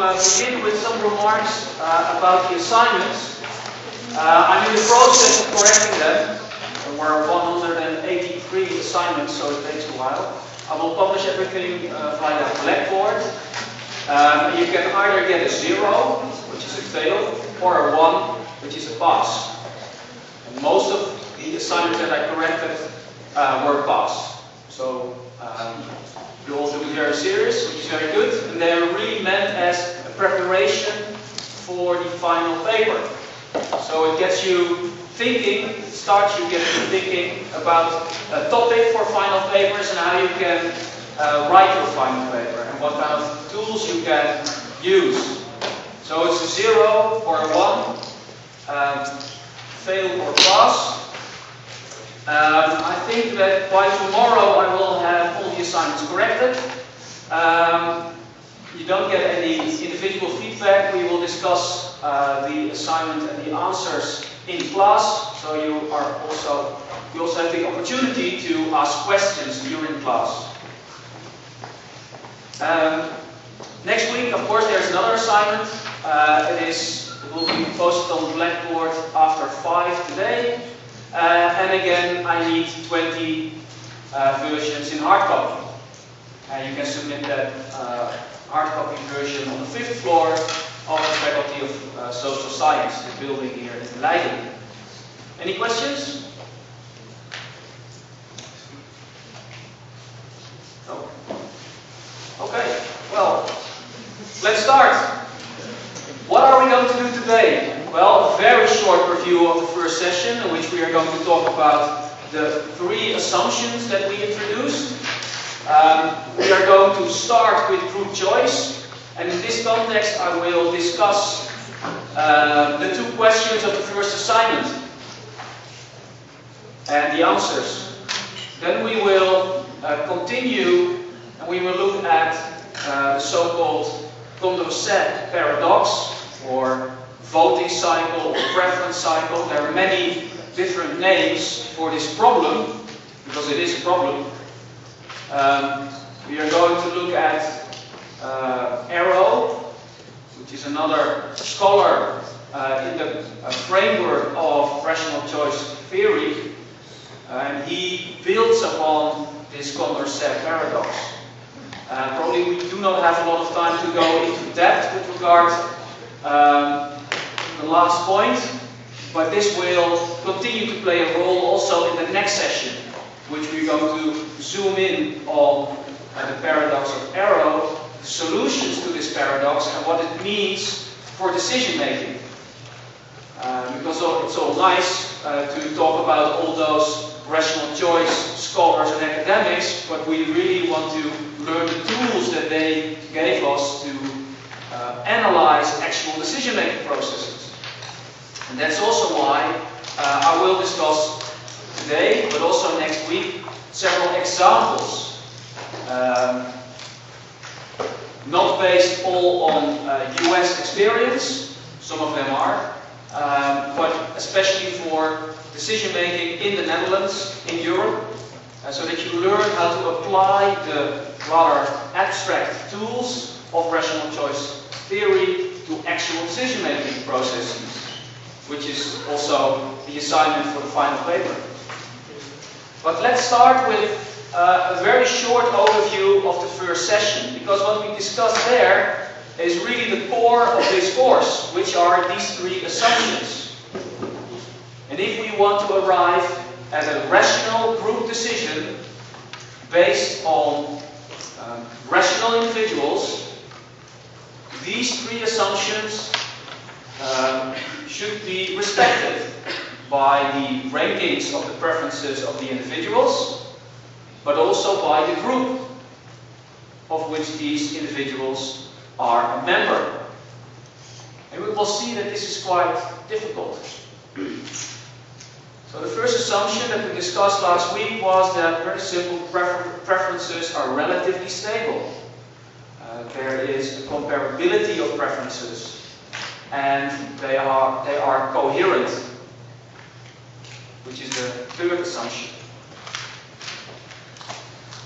begin with some remarks about the assignments. I'm in the process of correcting them. There were 183 assignments, so it takes a while. I will publish everything via Blackboard. You can either get a 0, which is a fail, or a 1, which is a pass. And most of the assignments that I corrected were pass. So you all do it very serious, which is very good, and they are really meant as a preparation for the final paper. So it gets you thinking, starts you getting thinking about a topic for final papers and how you can write your final paper and what kind of tools you can use. So it's a 0 or a 1, fail or pass. I think that by tomorrow I will have all the assignments corrected. You don't get any individual feedback. We will discuss the assignment and the answers in class. So you also have the opportunity to ask questions during class. Next week, of course, there's another assignment. It will be posted on Blackboard after 5 today. And again, I need 20 versions in hard copy. You can submit that hard copy version on the 5th floor of the Faculty of Social Science, the building here in Leiden. Any questions? No? Okay, well, let's start. What are we going to do today? Well, a very short review of the first session, in which we are going to talk about the 3 assumptions that we introduced. We are going to start with group choice, and in this context I will discuss the 2 questions of the first assignment and the answers. Then we will continue and we will look at the so-called Condorcet paradox, or voting cycle or preference cycle. There are many different names for this problem, because it is a problem. We are going to look at Arrow, which is another scholar in the framework of rational choice theory, and he builds upon this Condorcet paradox. Probably we do not have a lot of time to go into depth with regard to the last point, but this will continue to play a role also in the next session, which we're going to zoom in on the paradox of Arrow, the solutions to this paradox, and what it means for decision making. Because it's all nice to talk about all those rational choice scholars and academics, but we really want to learn the tools that they gave us to analyze actual decision making processes. And that's also why I will discuss today, but also next week, several examples, not based all on US experience, some of them are, but especially for decision making in the Netherlands, in Europe, so that you learn how to apply the rather abstract tools of rational choice theory to actual decision making processes, which is also the assignment for the final paper. But let's start with a very short overview of the first session, because what we discussed there is really the core of this course, which are these 3 assumptions. And if we want to arrive at a rational group decision based on rational individuals, these 3 assumptions should be respected by the rankings of the preferences of the individuals, but also by the group of which these individuals are a member. And we will see that this is quite difficult. So the first assumption that we discussed last week was that very simple preferences are relatively stable. There is a comparability of preferences, and they are coherent, which is the third assumption.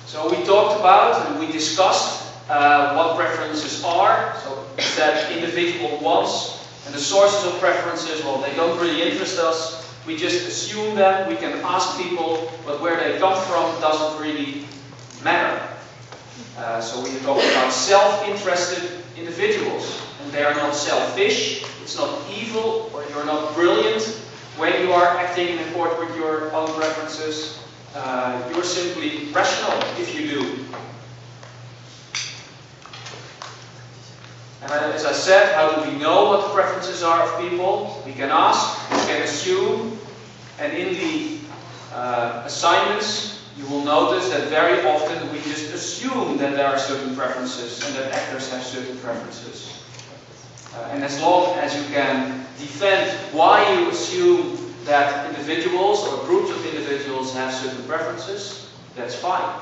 So we talked about and we discussed what preferences are. So it's that individual wants. And the sources of preferences, well, they don't really interest us. We just assume them. We can ask people, but where they come from doesn't really matter. So we talk about self-interested individuals. And they are not selfish. It's not evil, or you're not brilliant when you are acting in accord with your own preferences. You're simply rational if you do. And as I said, how do we know what the preferences are of people? We can ask, we can assume, and in the assignments you will notice that very often we just assume that there are certain preferences and that actors have certain preferences. And as long as you can defend why you assume that individuals or groups of individuals have certain preferences, that's fine.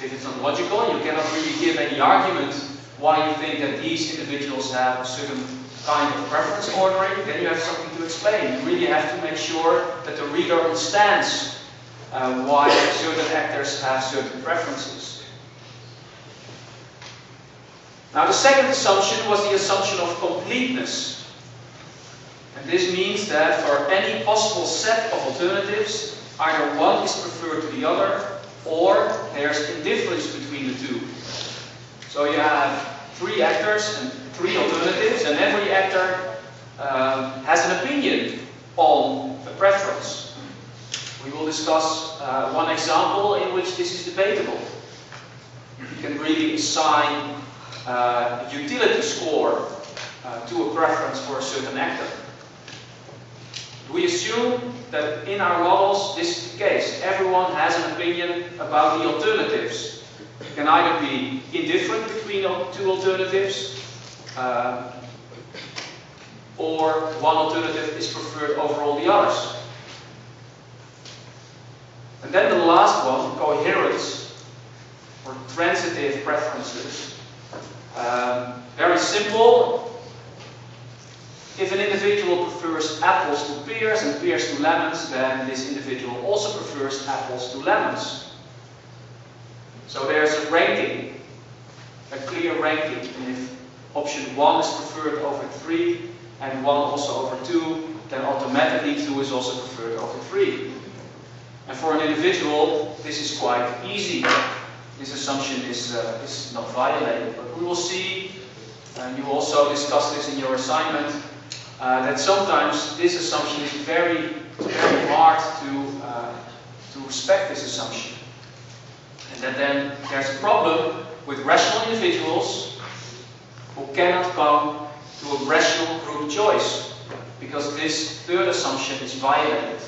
If it's not logical, you cannot really give any argument why you think that these individuals have a certain kind of preference ordering, then you have something to explain. You really have to make sure that the reader understands why certain actors have certain preferences. Now the second assumption was the assumption of completeness. And this means that for any possible set of alternatives, either one is preferred to the other, or there's indifference between the two. So you have 3 actors and 3 alternatives, and every actor has an opinion on a preference. We will discuss one example in which this is debatable. You can really assign a utility score to a preference for a certain actor. We assume that in our models this is the case. Everyone has an opinion about the alternatives. You can either be indifferent between 2 alternatives, or one alternative is preferred over all the others. And then the last one, coherence, or transitive preferences. Very simple. If an individual prefers apples to pears and pears to lemons, then this individual also prefers apples to lemons. So there's a ranking, a clear ranking. And if option 1 is preferred over 3 and 1 also over 2, then automatically 2 is also preferred over 3. And for an individual, this is quite easy. This assumption is not violated. But we will see, and you also discuss this in your assignment, that sometimes this assumption is very hard to respect this assumption. And that then there's a problem with rational individuals who cannot come to a rational group choice, because this third assumption is violated.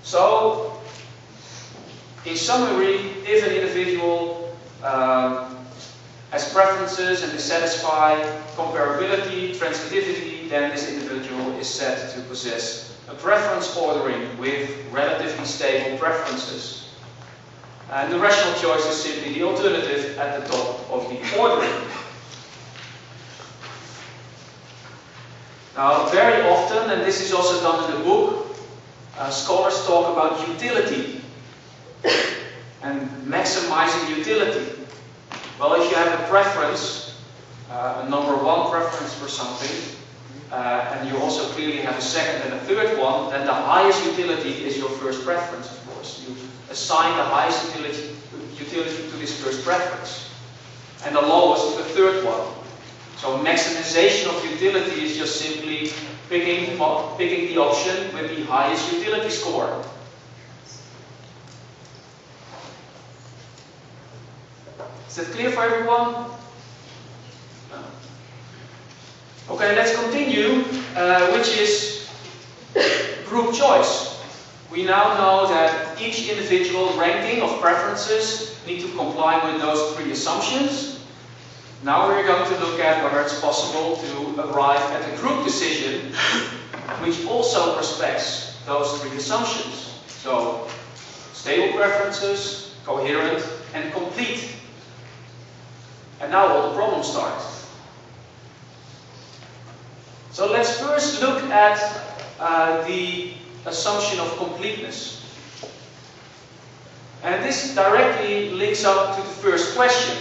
So, in summary, if an individual has preferences and they satisfy comparability, transitivity, then this individual is said to possess a preference ordering with relatively stable preferences. And the rational choice is simply the alternative at the top of the ordering. Now, very often, and this is also done in the book, scholars talk about utility and maximizing utility. Well, if you have a preference, a number 1 preference for something, and you also clearly have a second and a third one, then the highest utility is your first preference, of course. You assign the highest utility to this first preference, and the lowest to the third one. So maximization of utility is just simply picking the option with the highest utility score. Is that clear for everyone? Okay, let's continue, which is group choice. We now know that each individual ranking of preferences need to comply with those 3 assumptions. Now we're going to look at whether it's possible to arrive at a group decision which also respects those 3 assumptions. So, stable preferences, coherent, and complete. And now all the problems start. So let's first look at the assumption of completeness. And this directly links up to the first question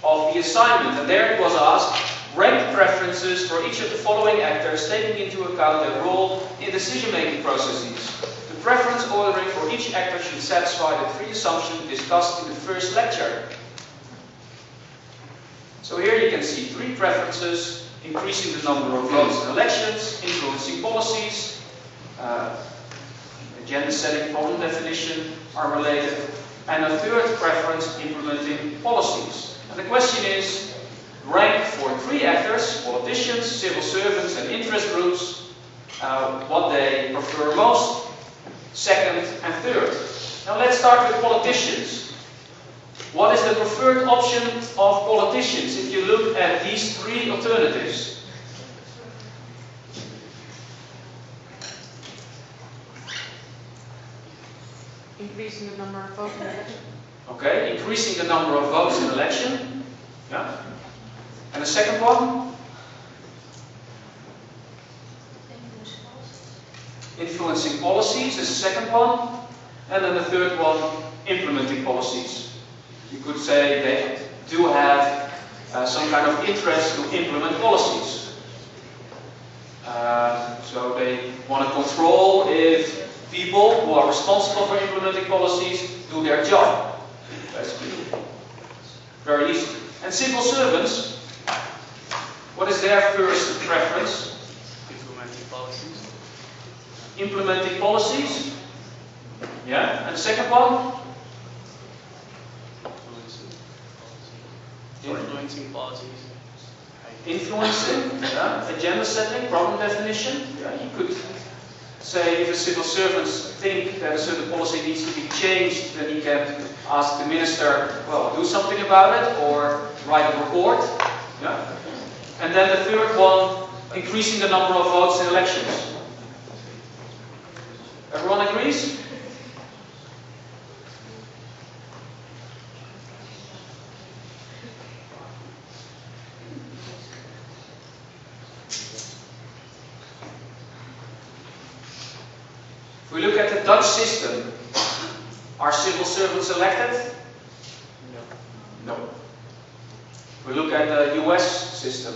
of the assignment. And there it was asked, rank preferences for each of the following actors, taking into account their role in decision-making processes. The preference ordering for each actor should satisfy the three assumptions discussed in the first lecture. So here you can see three preferences: increasing the number of votes in elections, influencing policies, agenda setting, problem definition are related, and a third preference, implementing policies. And the question is, rank for three actors, politicians, civil servants and interest groups, what they prefer most, second and third. Now let's start with politicians. What is the preferred option of politicians if you look at these three alternatives? Increasing the number of votes in election. Okay, increasing the number of votes in election. Yeah. And the second one? Influencing policies is the second one. And then the third one, implementing policies. You could say they do have some kind of interest to implement policies. So they want to control if people who are responsible for implementing policies do their job. Basically. Very easy. And civil servants, what is their first preference? Implementing policies. Implementing policies. Yeah. And the second one? Influencing policies. Influencing, yeah. Agenda setting, problem definition. Yeah. You could say if a civil servant thinks that a certain policy needs to be changed, then he can ask the minister, well, do something about it, or write a report. Yeah. And then the third one, increasing the number of votes in elections. Everyone agrees? If we look at the Dutch system, are civil servants elected? No. If we look at the US system,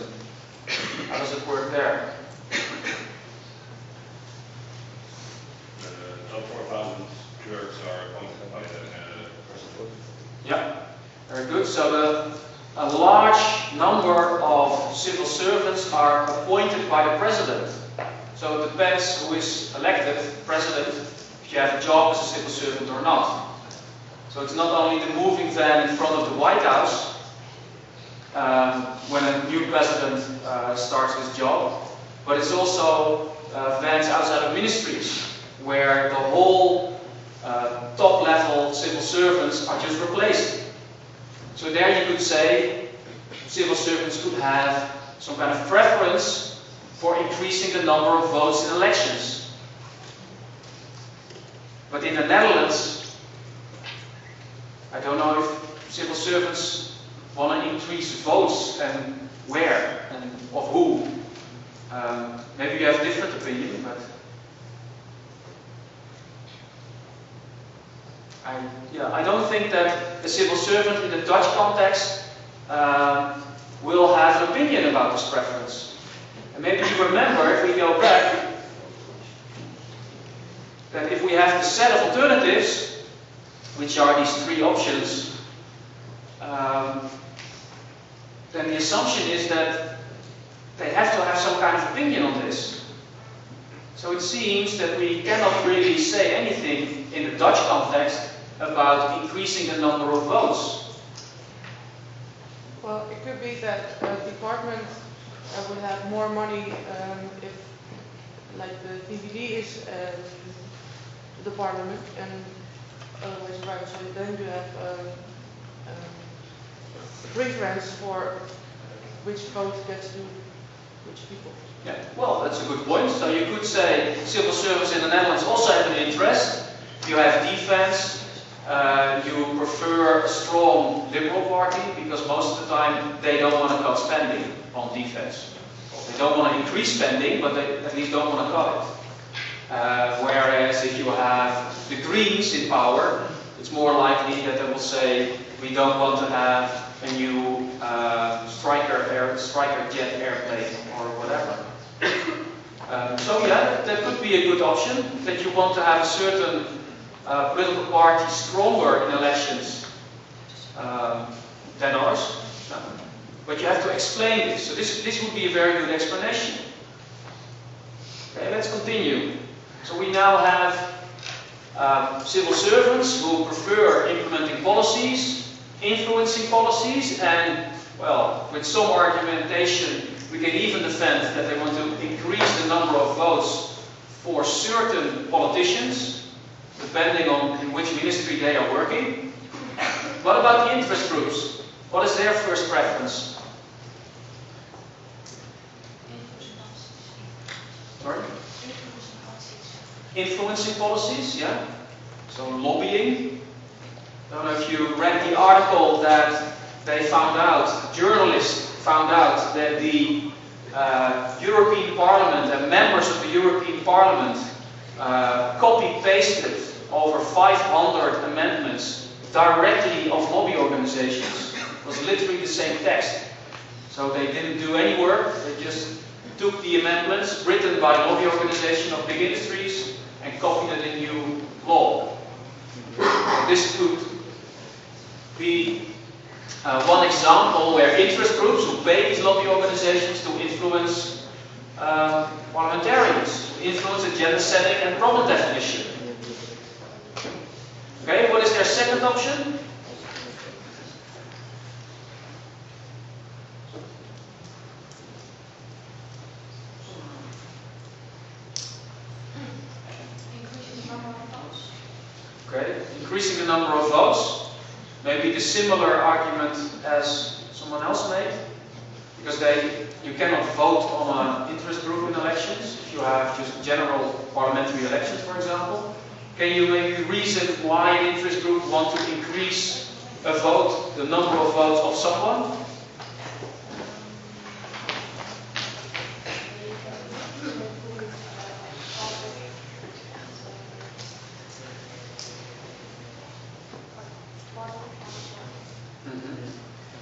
how does it work there? Top 4,000 clerks are appointed by the president. Yeah, very good. So a large number of civil servants are appointed by the president. So it depends who is elected president, if you have a job as a civil servant or not. So it's not only the moving van in front of the White House when a new president starts his job, but it's also vans outside of ministries where the whole top level civil servants are just replaced. So there you could say civil servants could have some kind of preference for increasing the number of votes in elections. But in the Netherlands, I don't know if civil servants want to increase votes and where and of who. Maybe you have a different opinion, but I don't think that a civil servant in the Dutch context will have an opinion about this preference. And maybe you remember, if we go back, that if we have the set of alternatives, which are these three options, then the assumption is that they have to have some kind of opinion on this. So it seems that we cannot really say anything in the Dutch context about increasing the number of votes. Well, it could be that a department would have more money if, like, the DVD is the parliament and otherwise private. So then you have preference for which vote gets to which people. Yeah, well, that's a good point. So you could say civil service in the Netherlands also have an interest. You have defense. You prefer a strong liberal party because most of the time they don't want to cut spending on defense. They don't want to increase spending, but they at least don't want to cut it. Whereas if you have the Greens in power, it's more likely that they will say, we don't want to have a new Striker jet airplane or whatever. So yeah, that could be a good option, that you want to have a certain political party stronger in elections than ours. But you have to explain this. So this would be a very good explanation. Okay, let's continue. So we now have civil servants who prefer implementing policies, influencing policies, and, well, with some argumentation, we can even defend that they want to increase the number of votes for certain politicians, depending on in which ministry they are working. What about the interest groups? What is their first preference? Sorry? Influencing policies, yeah. So lobbying. I don't know if you read the article that they found out, journalists found out that the European Parliament and members of the European Parliament copy-pasted over 500 amendments directly of lobby organizations. It was literally the same text. So they didn't do any work, they just took the amendments written by lobby organization of big industries and copied it in new law. This could be one example where interest groups who pay these lobby organizations to influence parliamentarians, to influence agenda setting and problem definition. Okay, what is their second option? Okay, increasing the number of votes. Maybe the similar argument as someone else made, because you cannot vote on an interest group in elections if you have just general parliamentary elections, for example. Can you maybe reason why an interest group want to increase a vote, the number of votes of someone?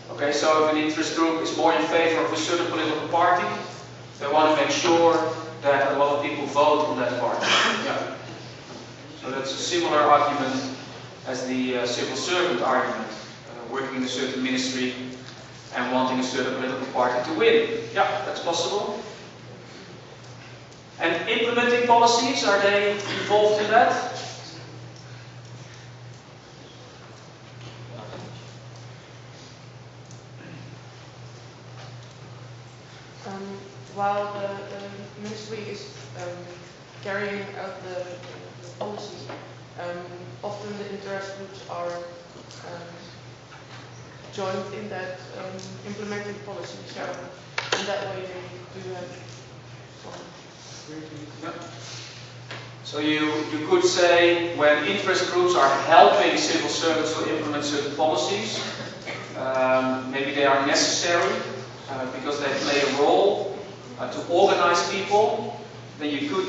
Okay, so if an interest group is more in favor of a certain political party, they want to make sure that a lot of people vote on that party. Yeah. So that's a similar argument as the civil servant argument, working in a certain ministry and wanting a certain political party to win. Yeah, that's possible. And implementing policies, are they involved in that? While the ministry is carrying out the policy, often the interest groups are joined in that implementing policy. So in that way they do have some. Yeah. So you could say when interest groups are helping civil servants to implement certain policies, maybe they are necessary because they play a role to organize people, then you could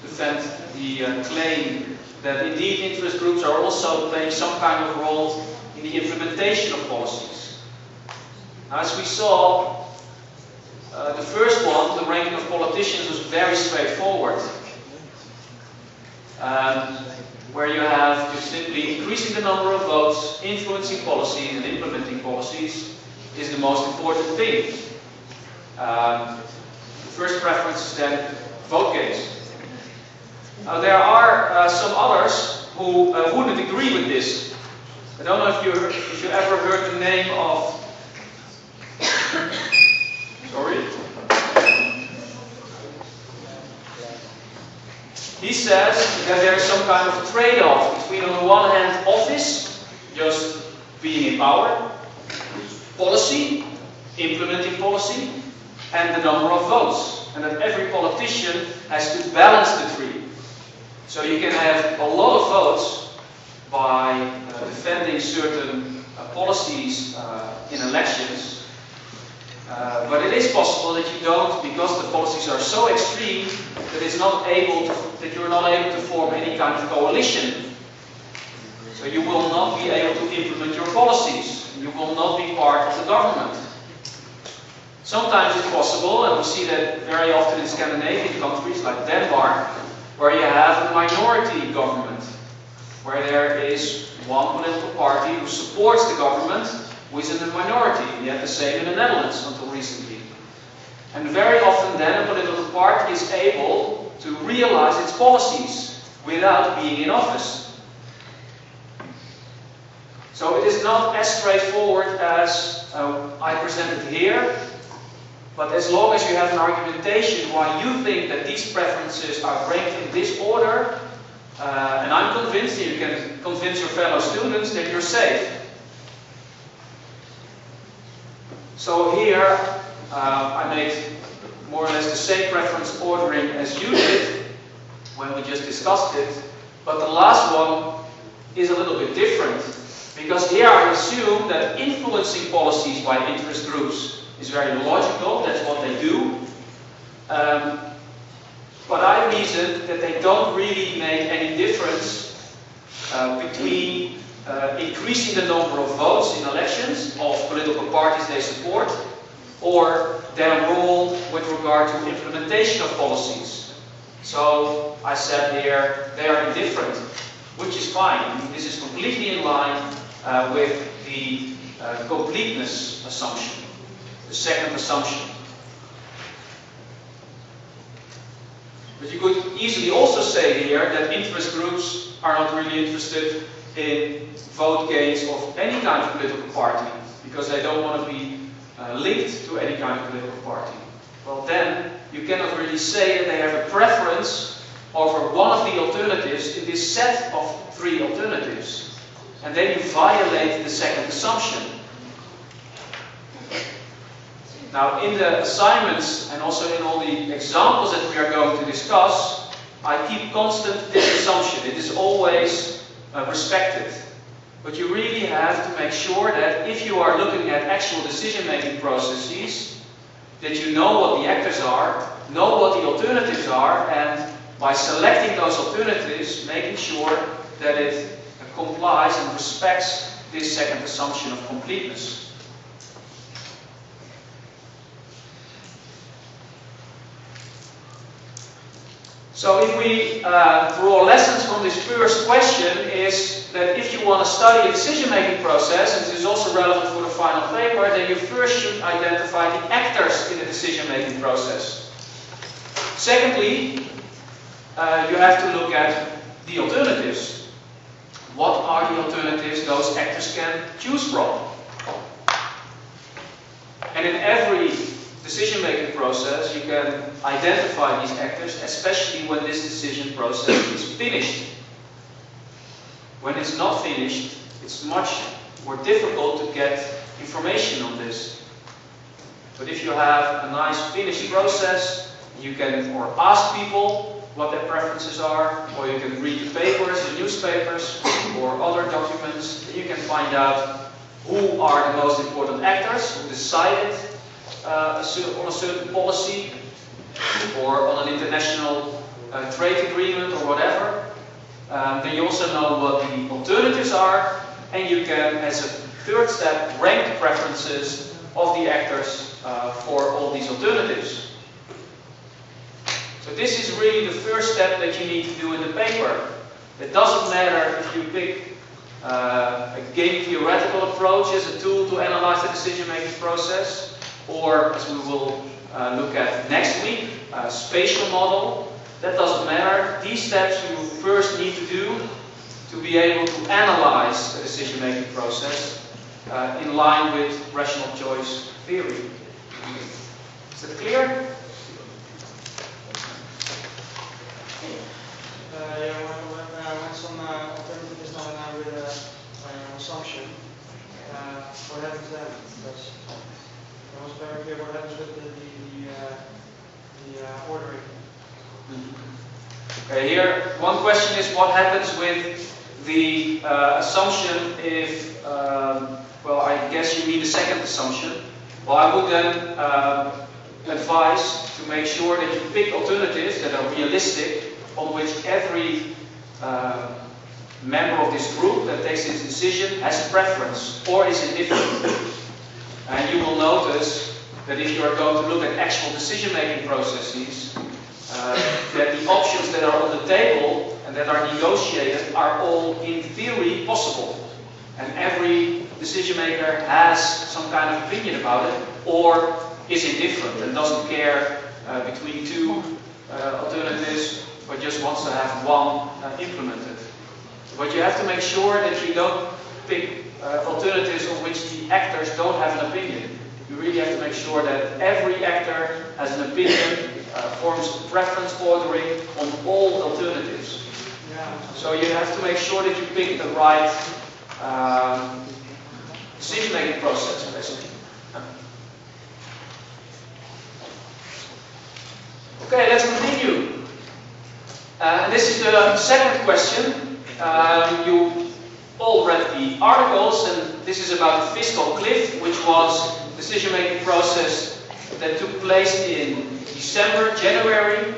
defend the claim that indeed interest groups are also playing some kind of role in the implementation of policies. Now, as we saw, the first one, the ranking of politicians, was very straightforward. Where you have just simply increasing the number of votes, influencing policies and implementing policies is the most important thing. The first preference is then vote gains. Now there are some others who wouldn't agree with this. I don't know if you ever heard the name of... Sorry? He says that there is some kind of trade-off between, on the one hand, office, just being in power, policy, implementing policy, and the number of votes. And that every politician has to balance the three. So you can have a lot of votes by defending certain policies in elections, But it is possible that you don't, because the policies are so extreme, that you're not able to form any kind of coalition. So you will not be able to implement your policies. You will not be part of the government. Sometimes it's possible, and we see that very often in Scandinavian countries like Denmark, where you have a minority government, where there is one political party who supports the government who is in the minority. We had the same in the Netherlands until recently. And very often then a political party is able to realize its policies without being in office. So it is not as straightforward as I presented here, but as long as you have an argumentation why you think that these preferences are ranked in this order, and I'm convinced, and you can convince your fellow students, that you're safe. So here, I made more or less the same preference ordering as you did when we just discussed it, but the last one is a little bit different, because here I assume that influencing policies by interest groups is very logical, that's what they do. But I reasoned that they don't really make any difference between increasing the number of votes in elections of political parties they support, or their role with regard to implementation of policies. So I said here, they are indifferent, which is fine. This is completely in line with the completeness assumption, the second assumption. But you could easily also say here that interest groups are not really interested in vote gains of any kind of political party, because they don't want to be linked to any kind of political party. Well then, you cannot really say that they have a preference over one of the alternatives in this set of three alternatives. And then you violate the second assumption. Now, in the assignments and also in all the examples that we are going to discuss, I keep constant this assumption. It is always respected. But you really have to make sure that if you are looking at actual decision-making processes, that you know what the actors are, know what the alternatives are, and by selecting those alternatives, making sure that it complies and respects this second assumption of completeness. So if we draw lessons from this first question, is that if you want to study a decision-making process, and this is also relevant for the final paper, then you first should identify the actors in the decision-making process. Secondly, you have to look at the alternatives. What are the alternatives those actors can choose from? And in every decision-making process, you can identify these actors, especially when this decision process is finished. When it's not finished, it's much more difficult to get information on this. But if you have a nice finished process, you can ask people what their preferences are, or you can read the papers, the newspapers, or other documents, and you can find out who are the most important actors, who decided on a certain policy, or on an international trade agreement, or whatever. Then you also know what the alternatives are, and you can, as a third step, rank the preferences of the actors for all these alternatives. So this is really the first step that you need to do in the paper. It doesn't matter if you pick a game theoretical approach as a tool to analyze the decision-making process, or, as we will look at next week, a spatial model. That doesn't matter. These steps you first need to do to be able to analyze the decision-making process in line with rational choice theory. Is that clear? When some alternative is not in line with an assumption, what happens then? Because it was very clear what happens with the ordering. Okay, here one question is what happens with the assumption if, well, I guess you mean the second assumption. Well, I would then advise to make sure that you pick alternatives that are realistic, on which every member of this group that takes this decision has a preference or is indifferent. And you will notice that if you are going to look at actual decision-making processes, that the options that are on the table and that are negotiated are all in theory possible. And every decision maker has some kind of opinion about it, or is indifferent and doesn't care between two alternatives, but just wants to have one implemented. But you have to make sure that you don't pick alternatives on which the actors don't have an opinion. You really have to make sure that every actor has an opinion, forms preference ordering on all alternatives. So you have to make sure that you pick the right decision-making process, basically. Okay, let's continue. And this is the second question. You all read the articles, and this is about the fiscal cliff, which was a decision-making process that took place in December, January,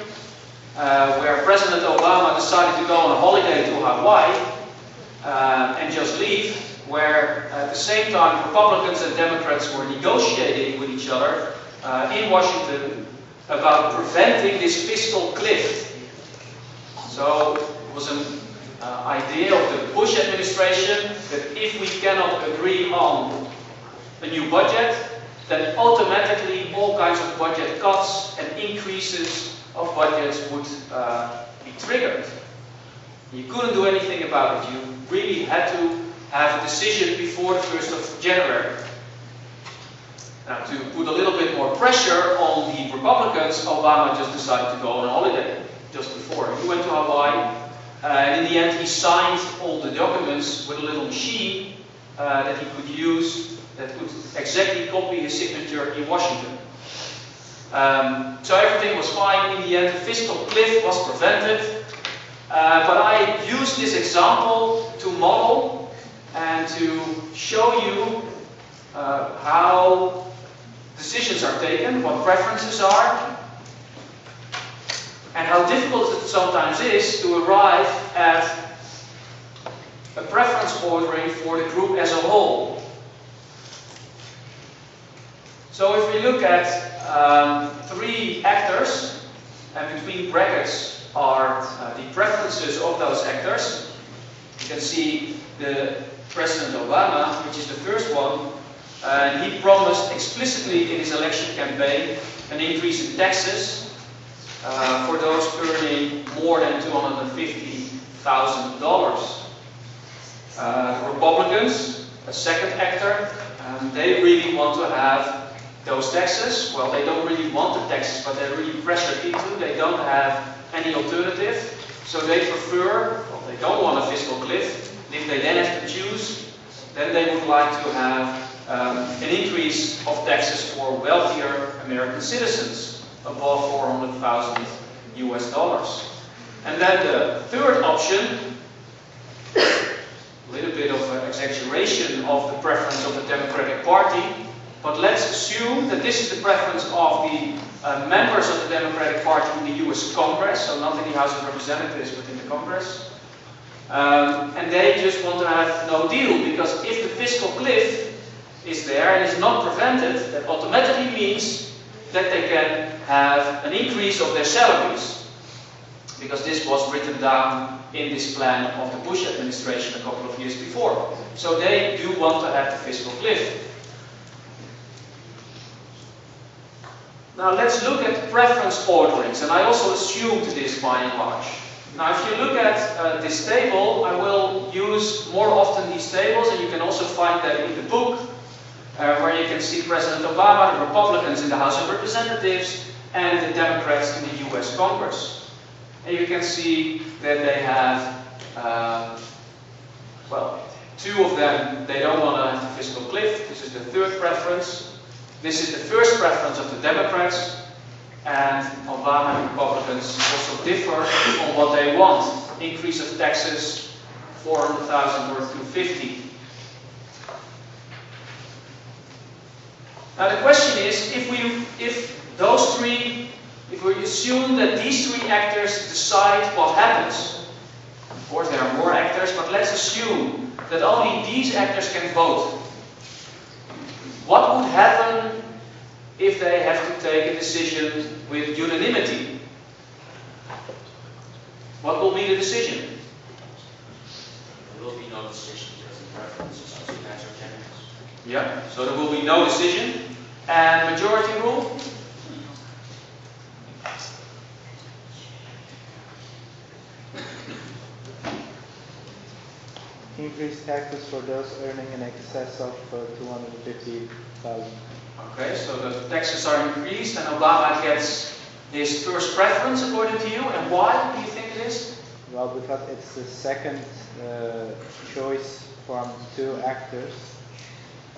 where President Obama decided to go on a holiday to Hawaii and just leave, where at the same time Republicans and Democrats were negotiating with each other in Washington about preventing this fiscal cliff. So it was an idea of the Bush administration that if we cannot agree on a new budget, then automatically all kinds of budget cuts and increases of budgets would be triggered. You couldn't do anything about it. You really had to have a decision before the 1st of January. Now, to put a little bit more pressure on the Republicans, Obama just decided to go on a holiday just before. He went to Hawaii, and in the end he signed all the documents with a little machine that he could use that could exactly copy his signature in Washington. So everything was fine. In the end, the fiscal cliff was prevented. But I used this example to model and to show you how decisions are taken, what preferences are, and how difficult it sometimes is to arrive at a preference ordering for the group as a whole. So if we look at three actors, and between brackets are the preferences of those actors, you can see the President Obama, which is the first one, and he promised explicitly in his election campaign an increase in taxes for those earning more than $250,000. The Republicans, a second actor, they really want to have those taxes. Well, they don't really want the taxes, but they're really pressured into. They don't have any alternative, so they prefer, well, they don't want a fiscal cliff. And if they then have to choose, then they would like to have an increase of taxes for wealthier American citizens above $400,000 US. And then the third option, a little bit of an exaggeration of the preference of the Democratic Party, but let's assume that this is the preference of the members of the Democratic Party in the US Congress, so not in the House of Representatives, but in the Congress. And they just want to have no deal, because if the fiscal cliff is there and is not prevented, that automatically means that they can have an increase of their salaries, because this was written down in this plan of the Bush administration a couple of years before. So they do want to have the fiscal cliff. Now let's look at preference orderings, and I also assumed this by and large. Now if you look at this table, I will use more often these tables, and you can also find that in the book, where you can see President Obama, the Republicans in the House of Representatives, and the Democrats in the US Congress. And you can see that they have, well, two of them, they don't want to have the fiscal cliff. This is the third preference. This is the first preference of the Democrats, and Obama and Republicans also differ on what they want. Increase of taxes, 400,000 or 250. Now the question is, if we assume that these three actors decide what happens, of course there are more actors, but let's assume that only these actors can vote. What would happen if they have to take a decision with unanimity? What will be the decision? There will be no decision because the preferences of the guys are generous. Yeah, so there will be no decision. And majority rule? Increase taxes for those earning in excess of 250,000. Okay, so the taxes are increased and Obama gets his first preference according to you. And why do you think it is? Well, because it's the second choice from two actors,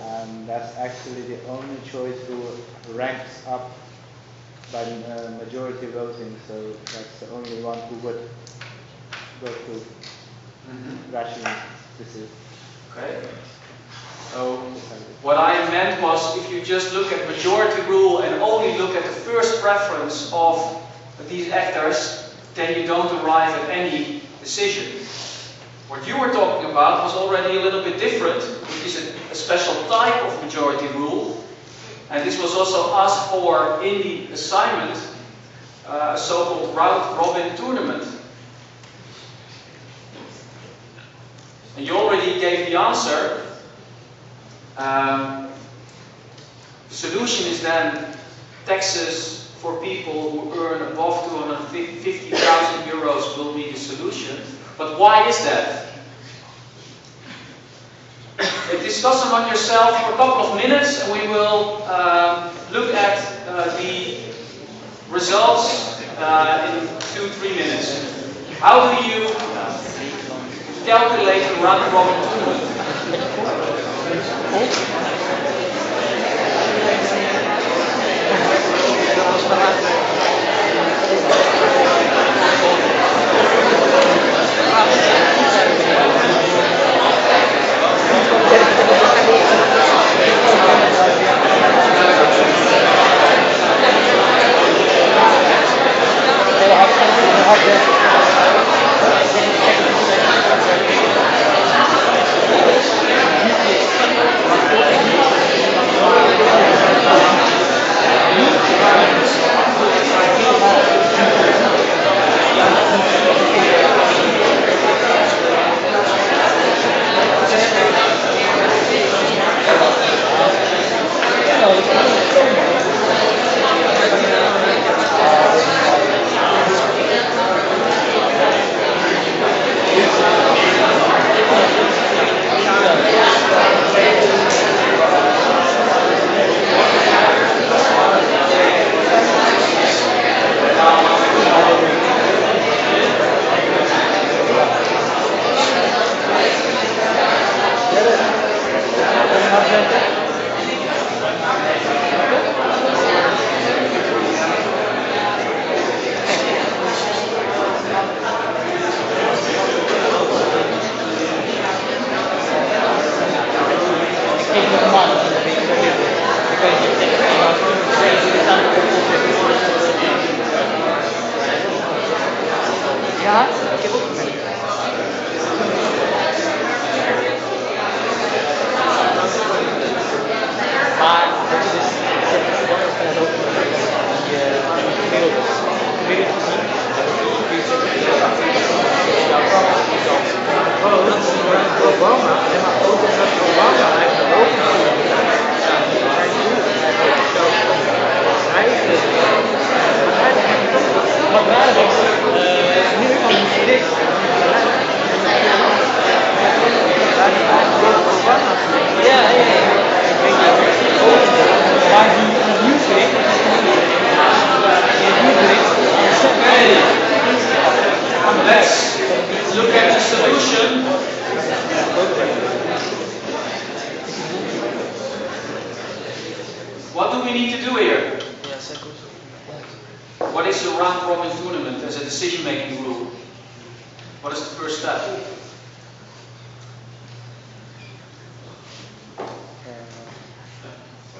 and that's actually the only choice who ranks up by majority voting, so that's the only one who would go through rational decision. Okay. So what I meant was, if you just look at majority rule and only look at the first preference of these actors, then you don't arrive at any decision. What you were talking about was already a little bit different, which is a special type of majority rule. And this was also asked for in the assignment, a so-called round-robin tournament. And you already gave the answer. The solution is then taxes for people who earn above 250,000 euros will be the solution. But why is that? Discuss among yourself for a couple of minutes and we will look at the results in 2-3 minutes. How do you calculate the round-robin tournament? Let's look at the solution. What do we need to do here? What is a round-robin tournament as a decision-making rule? What is the first step? Well,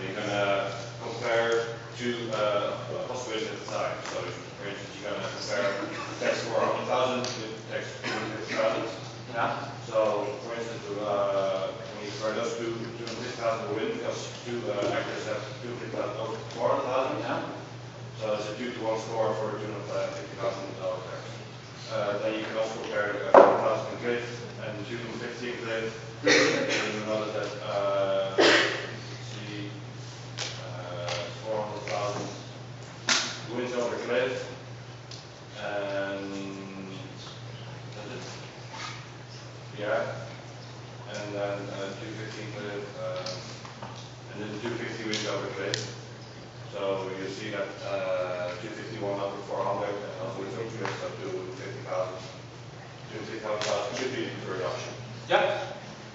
you're gonna 50,000 win because two actors have over 400,000. Yeah. So it's a 2-to-1 score for a tune of $50,000 there. Then you can also compare 4,000 cliff and 250 cliff. And you notice that see 400,000 wins over cliff, and that's it. Yeah, and then 250 cliff, and then 250 wins over cliff. So you see that 251 over 400 and also with over cliff, so 250,000. 250,000 should be the preferred option. Yeah,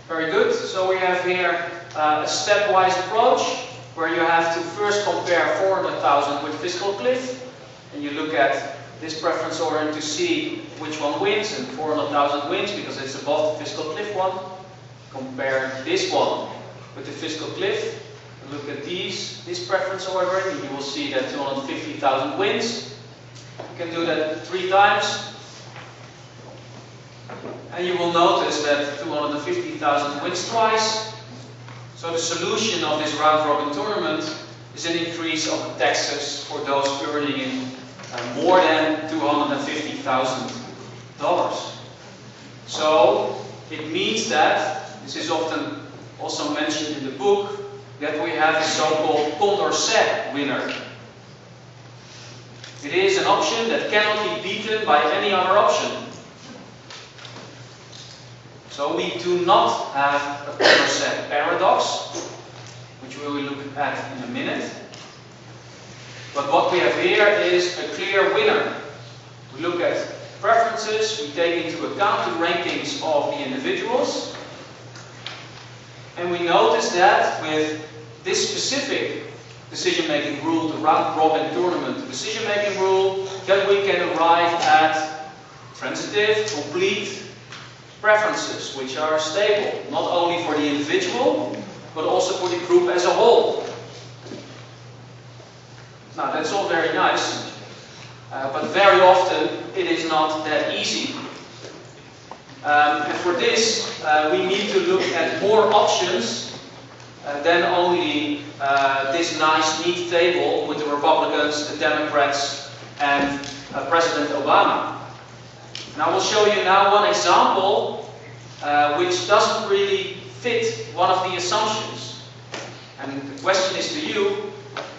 very good. So we have here a stepwise approach where you have to first compare 400,000 with fiscal cliff, and you look at this preference order to see which one wins, and 400,000 wins because it's above the fiscal cliff one. Compare this one with the fiscal cliff. Look at this preference order, and you will see that 250,000 wins. You can do that 3 times. And you will notice that 250,000 wins twice. So the solution of this round-robin tournament is an increase of the taxes for those earning more than $250,000. So it means that, this is often also mentioned in the book, that we have a so-called Condorcet winner. It is an option that cannot be beaten by any other option. So we do not have a Condorcet paradox, which we will look at in a minute. But what we have here is a clear winner. We look at preferences, we take into account the rankings of the individuals, and we notice that with this specific decision-making rule, the round-robin tournament decision-making rule, that we can arrive at transitive, complete preferences, which are stable, not only for the individual, but also for the group as a whole. Now, that's all very nice, but very often it is not that easy. And for this, we need to look at more options than only this nice, neat table with the Republicans, the Democrats, and President Obama. And I will show you now one example which doesn't really fit one of the assumptions. And the question is to you,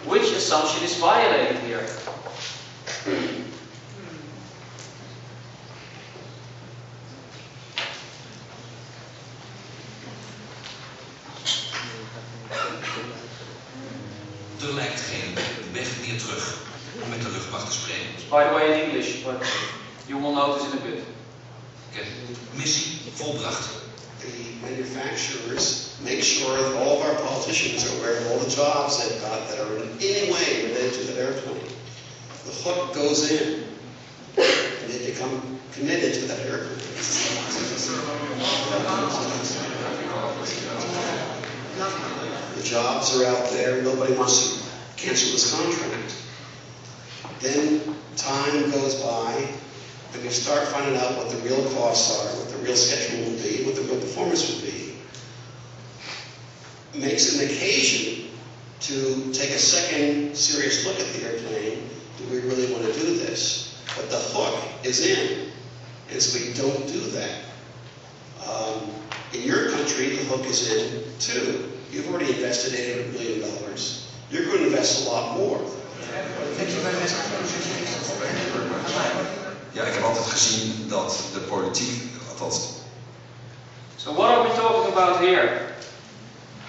which assumption is violated here? Er lijkt geen weg meer terug om met de luchtmacht te spreken. By the way, in English, but you will notice in a bit. Okay. Missie volbracht. The manufacturers make sure that all of our politicians are aware of all the jobs they've got that are in any way related to the airplane. The hook goes in, and they become committed to that airplane. The jobs are out there, nobody wants to cancel this contract. Then time goes by, and we start finding out what the real costs are, what the real schedule will be, what the real performance will be. It makes an occasion to take a second serious look at the airplane. Do we really want to do this? But the hook is in, and so we don't do that. In your country, the hook is in too. You've already invested $800 million. You're going to invest a lot more. Ja, ik heb altijd gezien dat de politiek, althans. So what are we talking about here?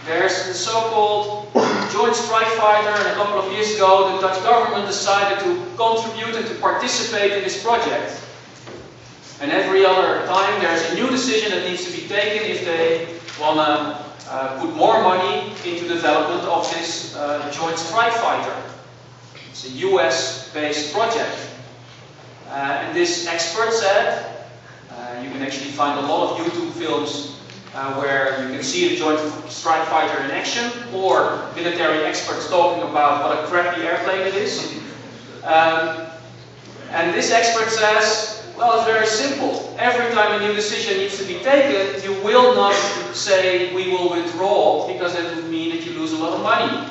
There's the so-called Joint Strike Fighter, and a couple of years ago the Dutch government decided to contribute and to participate in this project. And every other time there's a new decision that needs to be taken if they want to put more money into development of this Joint Strike Fighter. It's a US-based project. And this expert said, you can actually find a lot of YouTube films where you can see the Joint Strike Fighter in action, or military experts talking about what a crappy airplane it is. And this expert says, Well, it's very simple. Every time a new decision needs to be taken, you will not say we will withdraw, because that would mean that you lose a lot of money.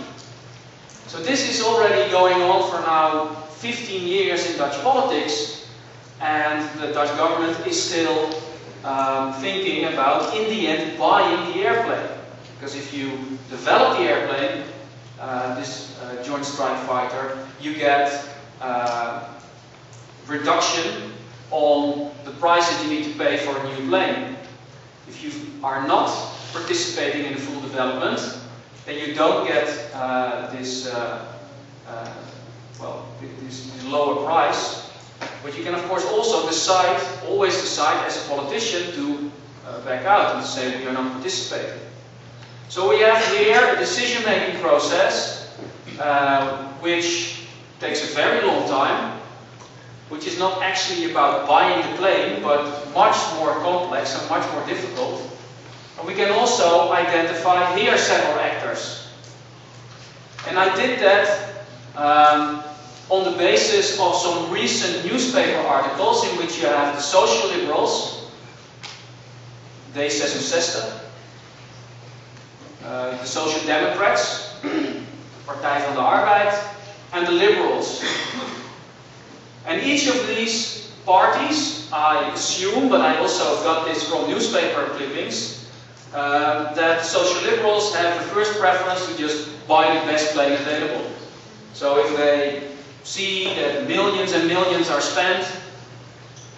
So this is already going on for now 15 years in Dutch politics, and the Dutch government is still thinking about, in the end, buying the airplane. Because if you develop the airplane, this Joint Strike Fighter, you get reduction on the price that you need to pay for a new plane. If you are not participating in the full development, then you don't get this lower price. But you can of course also always decide as a politician to back out and say we are not participating. So we have here a decision-making process which takes a very long time, which is not actually about buying the plane, but much more complex and much more difficult. And we can also identify here several actors. And I did that on the basis of some recent newspaper articles in which you have the social liberals, D66, the Social Democrats, Partij van de Arbeid, and the Liberals. And each of these parties, I assume, but I also got this from newspaper clippings, that social liberals have the first preference to just buy the best plane available. So if they see that millions and millions are spent,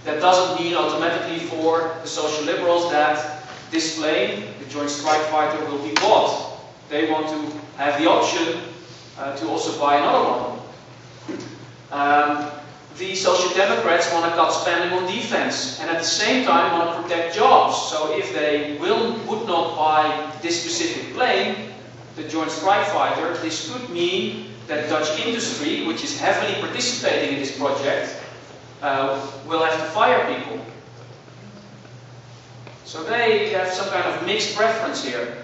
that doesn't mean automatically for the social liberals that this plane, the Joint Strike Fighter, will be bought. They want to have the option to also buy another one. The Social Democrats want to cut spending on defense and at the same time want to protect jobs. So if they would not buy this specific plane, the Joint Strike Fighter, this could mean that Dutch industry, which is heavily participating in this project, will have to fire people. So they have some kind of mixed preference here.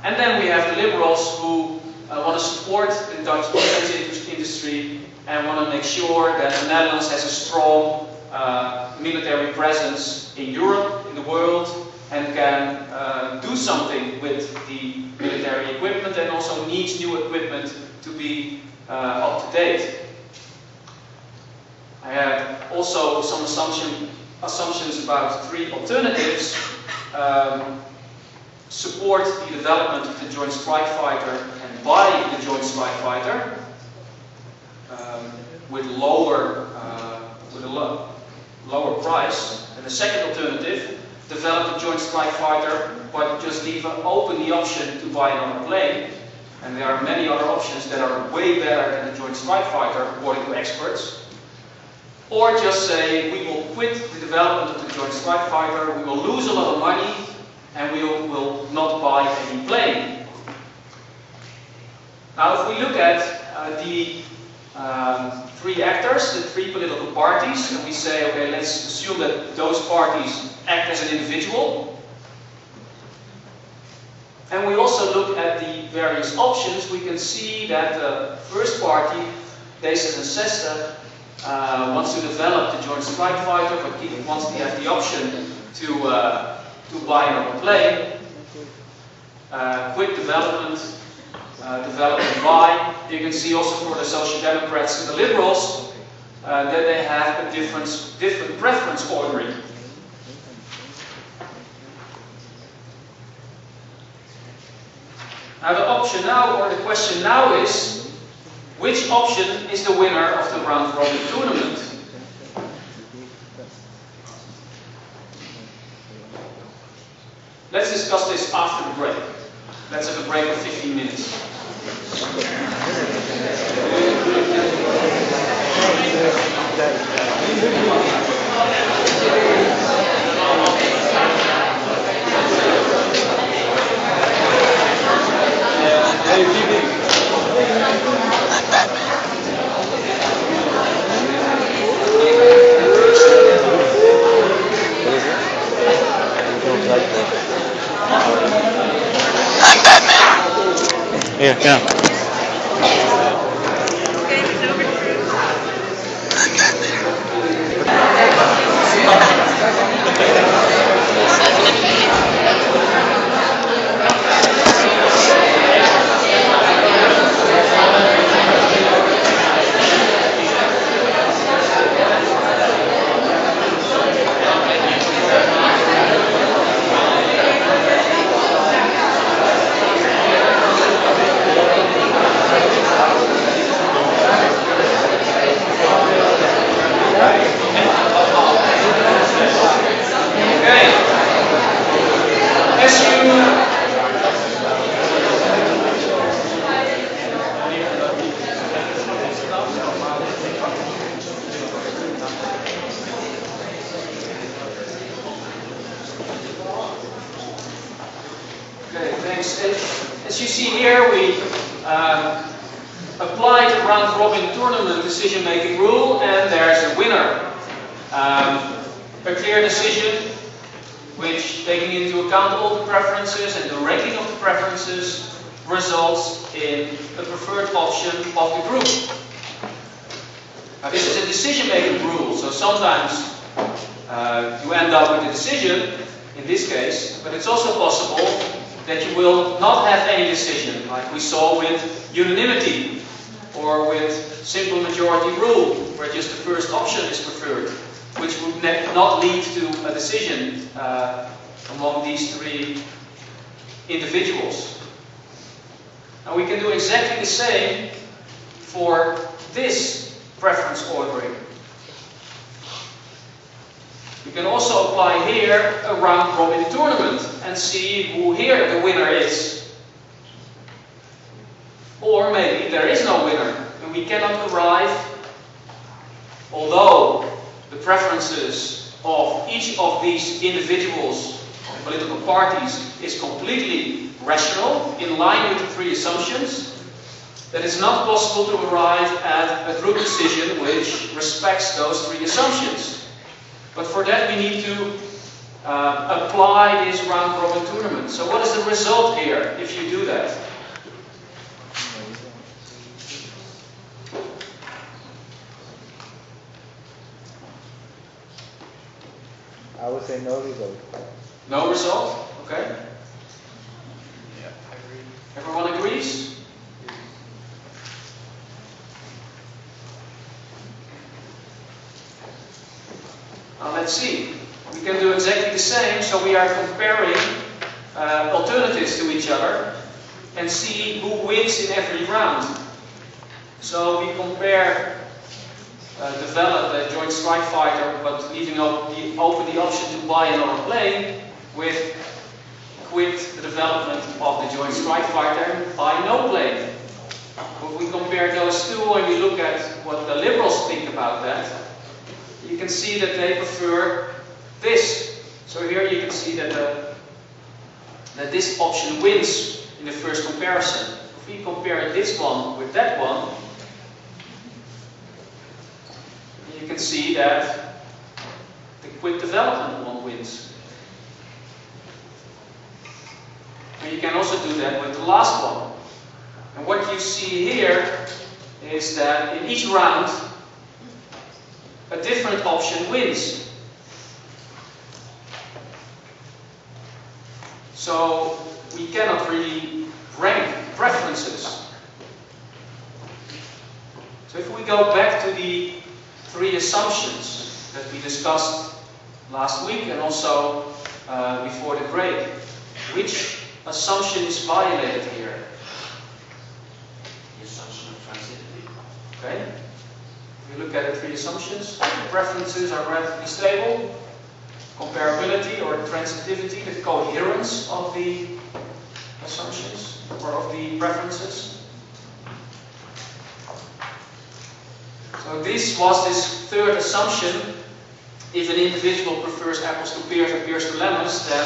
And then we have the liberals who want to support the Dutch defense industry and want to make sure that the Netherlands has a strong military presence in Europe, in the world, and can do something with the military equipment and also needs new equipment to be up to date. I have also some assumptions about three alternatives. Support the development of the Joint Strike Fighter and buy the Joint Strike Fighter with a lower price. And the second alternative, develop the Joint Strike Fighter but just leave open the option to buy another plane. And there are many other options that are way better than the Joint Strike Fighter according to experts. Or just say we will quit the development of the Joint Strike Fighter, we will lose a lot of money and we will not buy any plane. Now if we look at the three actors, the three political parties, and we say, okay, let's assume that those parties act as an individual. And we also look at the various options, we can see that the first party, D66, wants to develop the Joint Strike Fighter, but wants to have the option to buy another plane, quit development, develop and buy. You can see also for the Social Democrats and the Liberals that they have a different preference ordering. Now the option now, or the question now is, which option is the winner of the round robin tournament? Let's discuss this after the break. Let's have a break of 15 minutes. I'm Batman. Yeah, yeah. I'm Batman. as you see here, we applied the round-robin tournament decision-making rule, and there's a winner. A clear decision, which, taking into account all the preferences and the ranking of the preferences, results in a preferred option of the group. Now, this is a decision-making rule, so sometimes you end up with a decision, in this case, but it's also possible that you will not have any decision, like we saw with unanimity, or with simple majority rule, where just the first option is preferred, which would not lead to a decision among these three individuals. Now we can do exactly the same for this preference ordering. We can also apply here a round-robin tournament and see who here the winner is. Or maybe there is no winner and we cannot arrive, although the preferences of each of these individuals and political parties is completely rational, in line with the three assumptions, that it's not possible to arrive at a group decision which respects those three assumptions. But for that we need to apply this round-robin tournament. So what is the result here if you do that? I would say no result. No result? Okay. Yeah, I agree. Everyone agrees? Now let's see. We can do exactly the same, so we are comparing alternatives to each other and see who wins in every round. So we compare develop a joint strike fighter, but leaving open the option to buy another plane, with quit the development of the joint strike fighter and buy no plane. If we compare those two and we look at what the liberals think about that, you can see that they prefer this. So here you can see that that this option wins in the first comparison. If we compare this one with that one, you can see that the quick development one wins. And you can also do that with the last one. And what you see here is that in each round, a different option wins. So we cannot really rank preferences. So if we go back to the three assumptions that we discussed last week and also before the break, which assumption is violated here? The assumption of transitivity. Okay. If we look at the three assumptions, preferences are relatively stable, comparability or transitivity, the coherence of the assumptions or of the preferences. So this was this third assumption. If an individual prefers apples to pears or pears to lemons, then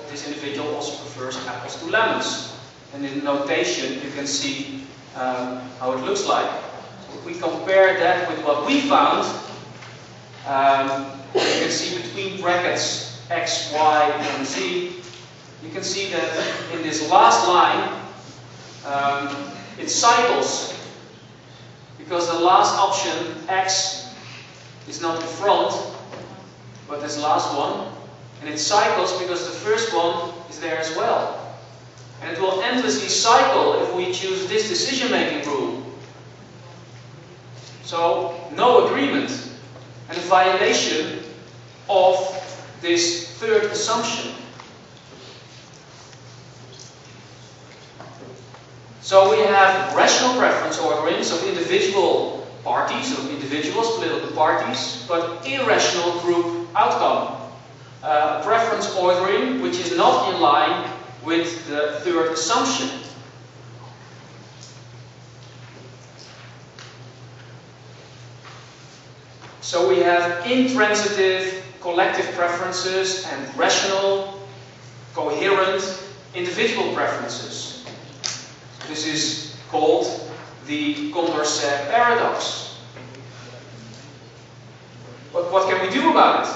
this individual also prefers apples to lemons. And in the notation you can see how it looks like. So if we compare that with what we found, you can see between brackets x, y, and z, you can see that in this last line it cycles. Because the last option, x, is not in front, but this last one. And it cycles because the first one is there as well. And it will endlessly cycle if we choose this decision-making rule. So, no agreement. And a violation of this third assumption. So we have rational preference orderings of individual parties, of individuals, political parties, but irrational group outcome. Preference ordering which is not in line with the third assumption. So we have intransitive collective preferences and rational, coherent individual preferences. This is called the Condorcet paradox. But what can we do about it?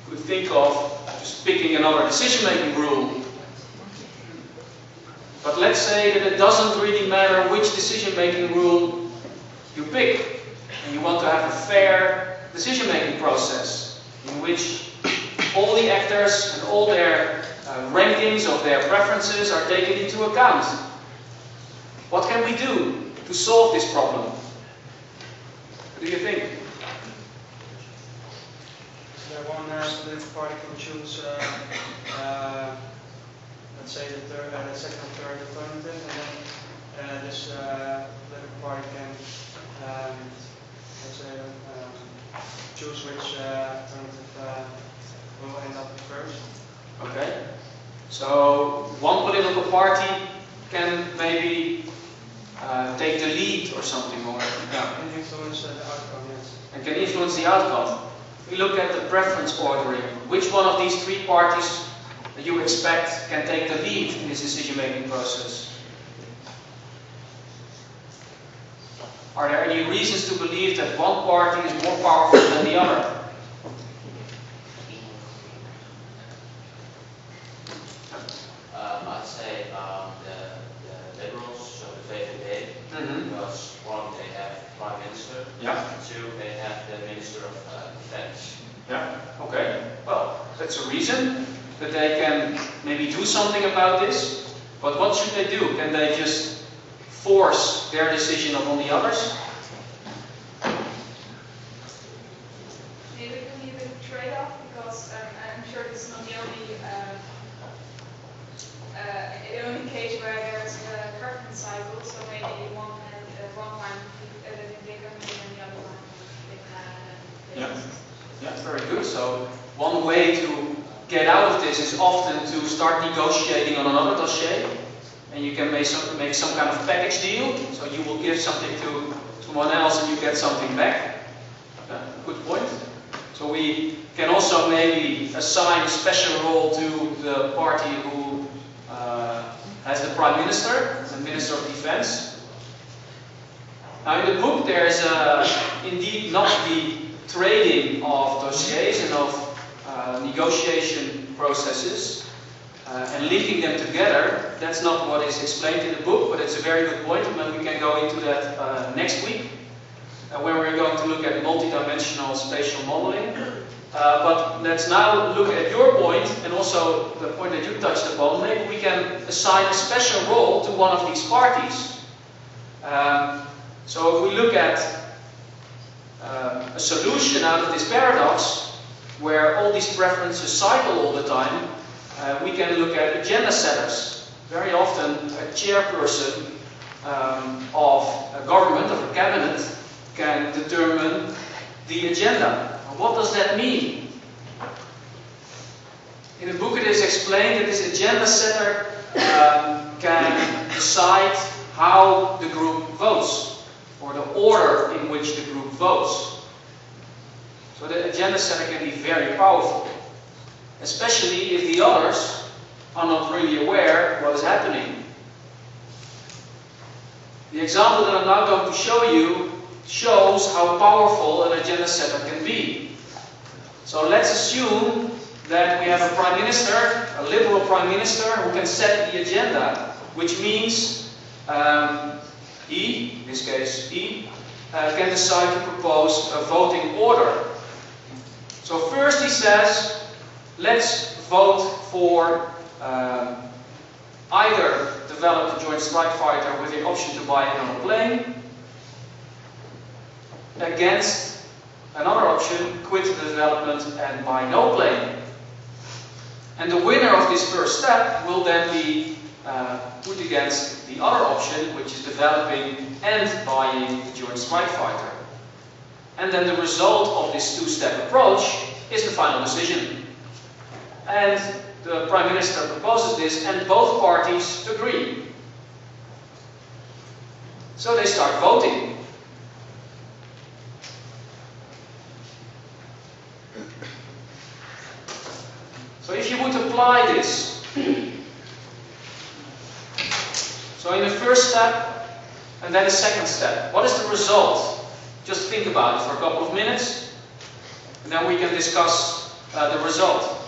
We could think of just picking another decision-making rule. But let's say that it doesn't really matter which decision-making rule you pick, and you want to have a fair decision-making process in which all the actors and all their rankings of their preferences are taken into account. What can we do to solve this problem? What do you think? So one political party can choose, let's say the second or third alternative, and then this political party can, let's say, choose which alternative will end up first. Okay. So one political party can maybe take the lead or something, or And influence the outcome, yes. and can influence the outcome. If we look at the preference ordering, which one of these three parties that you expect can take the lead in this decision-making process? Are there any reasons to believe that one party is more powerful than the other? I'd say the Liberals, so the VVD, because one, they have Prime Minister, Yeah. two, they have the Minister of Defense. Yeah, okay. Well, that's a reason that they can maybe do something about this. But what should they do? Can they just force their decision upon the others? Maybe it can be a bit of trade-off because I'm sure this is not the only case where there's a preference cycle. So maybe one time they come in and the other one they Yeah. Yeah, very good. So one way to get out of this is often to start negotiating on another dossier, and you can make some kind of package deal. So you will give something to someone else and you get something back. Yeah, good point. So we can also maybe assign a special role to the party who has the Prime Minister, the Minister of Defense. Now in the book there is indeed not the trading of dossiers and of negotiation processes and linking them together. That's not what is explained in the book, but it's a very good point, and we can go into that next week, where we're going to look at multidimensional spatial modeling. But let's now look at your point, and also the point that you touched upon. Maybe we can assign a special role to one of these parties. So if we look at a solution out of this paradox, where all these preferences cycle all the time, we can look at agenda setters. Very often a chairperson of a government, of a cabinet, can determine the agenda. What does that mean? In the book it is explained that this agenda setter can decide how the group votes, or the order in which the group votes. So the agenda setter can be very powerful, especially if the others are not really aware what is happening. The example that I'm now going to show you shows how powerful an agenda setter can be. So let's assume that we have a Prime Minister, a liberal Prime Minister, who can set the agenda, which means he, in this case he, can decide to propose a voting order. So first he says, let's vote for either develop the Joint Strike Fighter with the option to buy another plane, against another option, quit the development and buy no plane. And the winner of this first step will then be put against the other option, which is developing and buying the Joint Strike Fighter. And then the result of this two-step approach is the final decision. And the Prime Minister proposes this, and both parties agree. So they start voting. So if you would apply this, so in the first step and then the second step, what is the result? Just think about it for a couple of minutes and then we can discuss the result.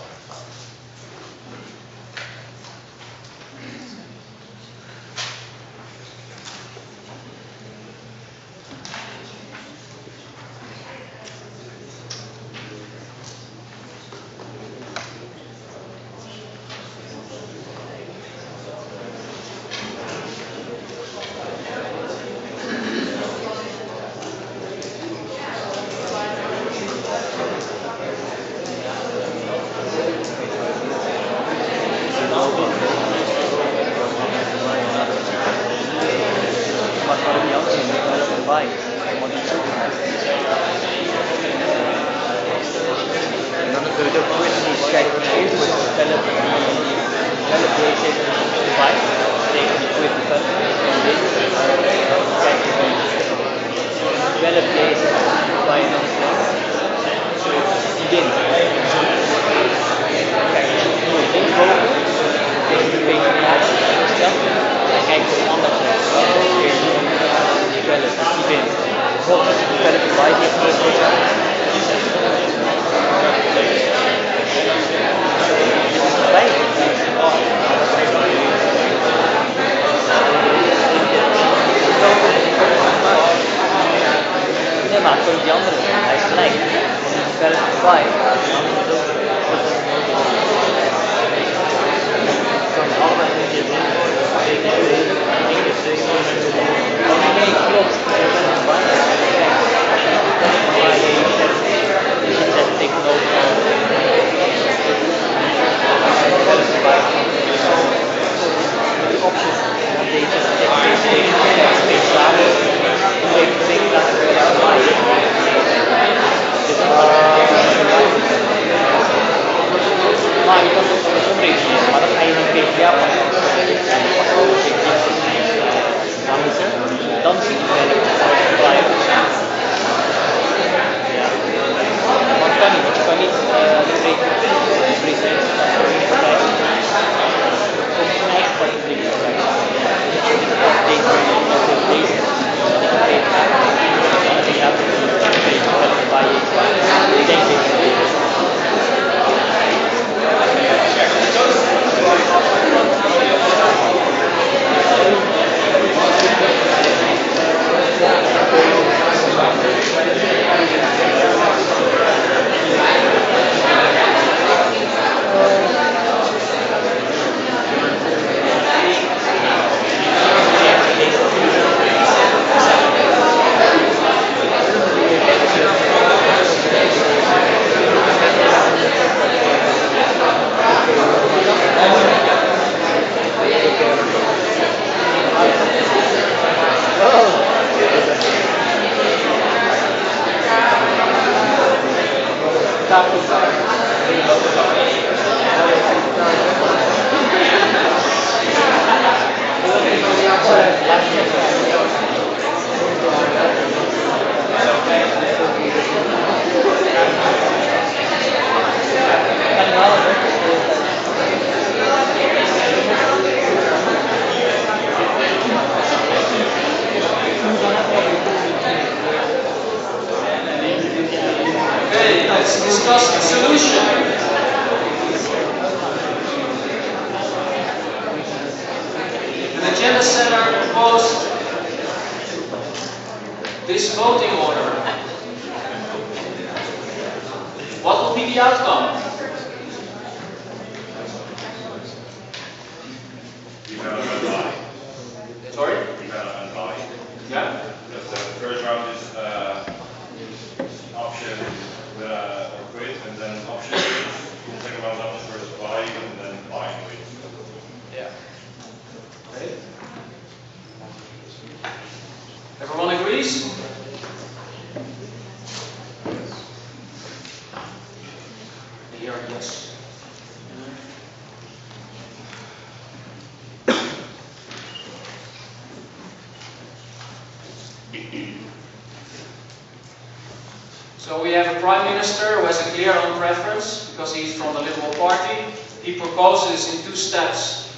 So we have a Prime Minister who has a clear own preference because he's from the Liberal Party. He proposes in 2 steps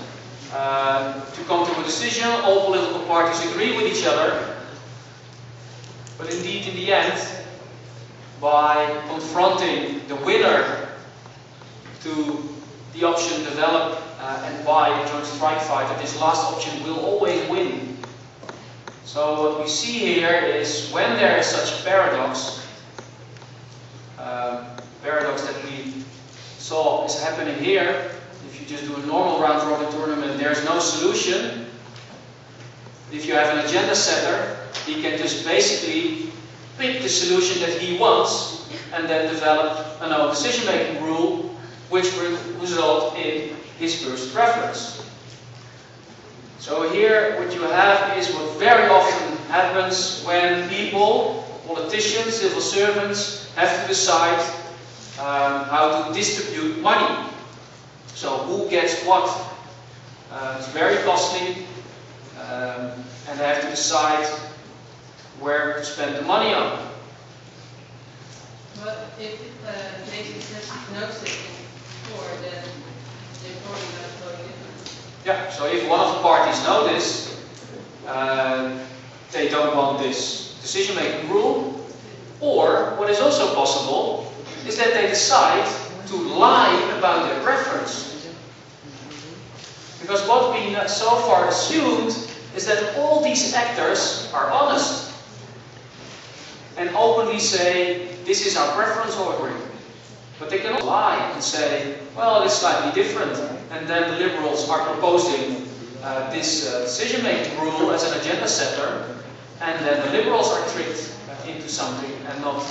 to come to a decision. All political parties agree with each other. But indeed, in the end, by confronting the winner to the option develop and buy a joint strike fighter, this last option will always win. So what we see here is when there is such a paradox that we saw is happening here. If you just do a normal round-robin tournament, there's no solution. If you have an agenda setter, he can just basically pick the solution that he wants and then develop an own decision-making rule which will result in his first preference. So here what you have is what very often happens when people, politicians, civil servants have to decide how to distribute money. So who gets what? It's very costly and they have to decide where to spend the money on. But if they just notice it before, then they're probably going to vote different. Yeah, so if one of the parties notice they don't want this decision-making rule, or what is also possible is that they decide to lie about their preference. Because what we so far assumed is that all these actors are honest and openly say, this is our preference ordering. But they cannot lie and say, well, it's slightly different. And then the Liberals are proposing this decision-making rule as an agenda setter, and then the Liberals are tricked into something and not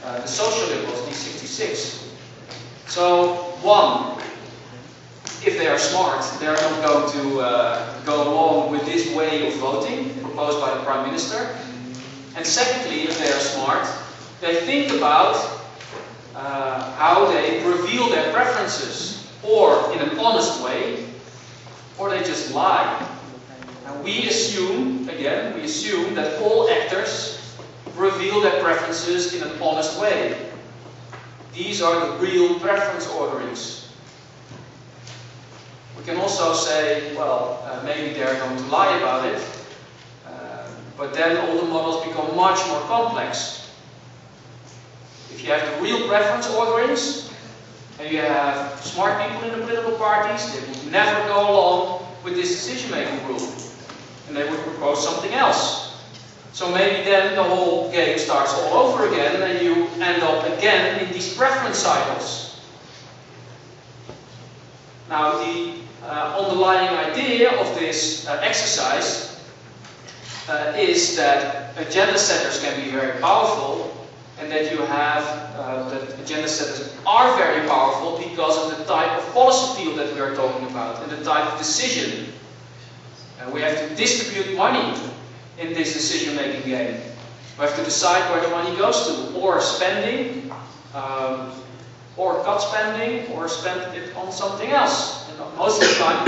the Social Liberals, D66. So, one, if they are smart, they are not going to go along with this way of voting proposed by the Prime Minister. And secondly, if they are smart, they think about how they reveal their preferences, or in an honest way, or they just lie. And we assume that all actors reveal their preferences in an honest way. These are the real preference orderings. We can also say, well, maybe they're going to lie about it, but then all the models become much more complex. If you have the real preference orderings, and you have smart people in the political parties, they would never go along with this decision-making rule. And they would propose something else. So maybe then the whole game starts all over again, and you end up again in these preference cycles. Now, the underlying idea of this exercise is that agenda setters can be very powerful, and that you have that agenda setters are very powerful because of the type of policy field that we are talking about and the type of decision. We have to distribute money in this decision-making game. We have to decide where the money goes to, or spending, or cut spending, or spend it on something else. And most of the time,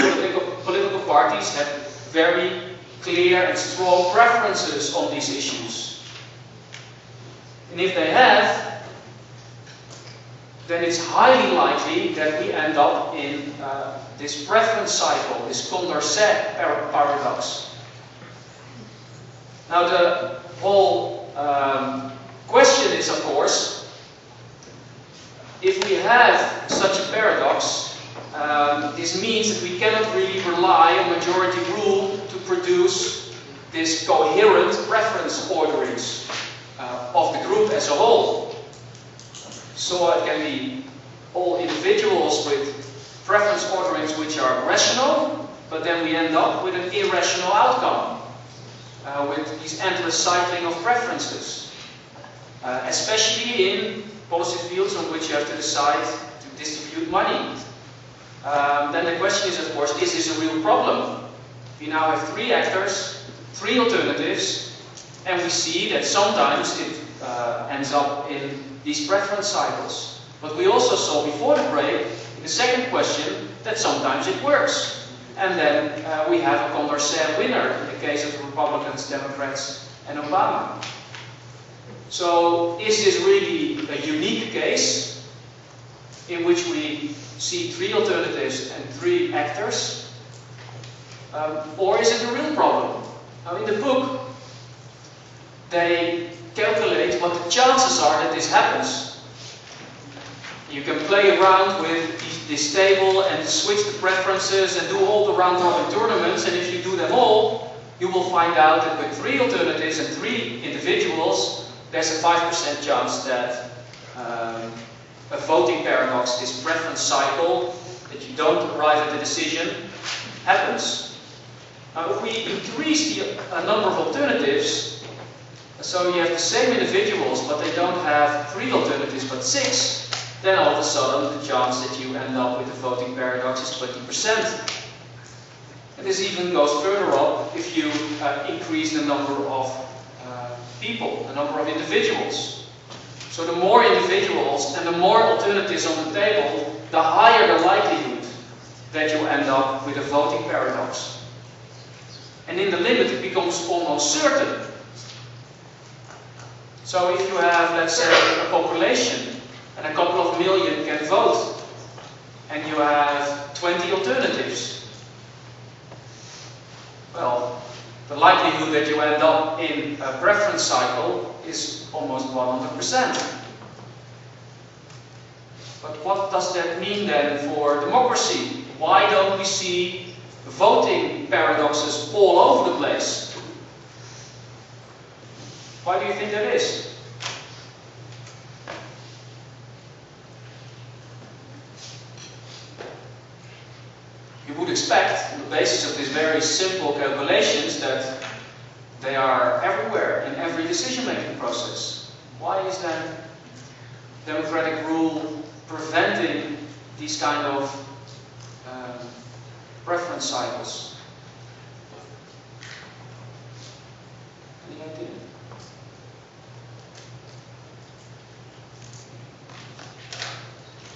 political parties have very clear and strong preferences on these issues. And if they have, then it's highly likely that we end up in this preference cycle, this Condorcet paradox. Now the whole question is, of course, if we have such a paradox, this means that we cannot really rely on majority rule to produce this coherent preference orderings of the group as a whole. So it can be all individuals with preference orderings which are rational, but then we end up with an irrational outcome. With these endless cycling of preferences, especially in policy fields on which you have to decide to distribute money. Then the question is, of course, is this a real problem? We now have 3 actors, 3 alternatives, and we see that sometimes it ends up in these preference cycles. But we also saw before the break, in the second question, that sometimes it works. And then we have a Condorcet winner in the case of the Republicans, Democrats, and Obama. So is this really a unique case in which we see 3 alternatives and 3 actors? Or is it a real problem? Now in the book, they calculate what the chances are that this happens. You can play around with this table and switch the preferences and do all the round-robin tournaments, and if you do them all, you will find out that with 3 alternatives and 3 individuals, there's a 5% chance that a voting paradox, this preference cycle, that you don't arrive at the decision, happens. Now if we increase the number of alternatives, so you have the same individuals, but they don't have 3 alternatives but 6, then all of a sudden the chance that you end up with a voting paradox is 20%. And this even goes further up if you increase the number of people, the number of individuals. So the more individuals and the more alternatives on the table, the higher the likelihood that you end up with a voting paradox. And in the limit it becomes almost certain. So if you have, let's say, a population and a couple of million can vote, and you have 20 alternatives, well, the likelihood that you end up in a preference cycle is almost 100%. But what does that mean then for democracy? Why don't we see voting paradoxes all over the place? Why do you think that is? You would expect, on the basis of these very simple calculations, that they are everywhere in every decision-making process. Why is then democratic rule preventing these kind of preference cycles? Any idea?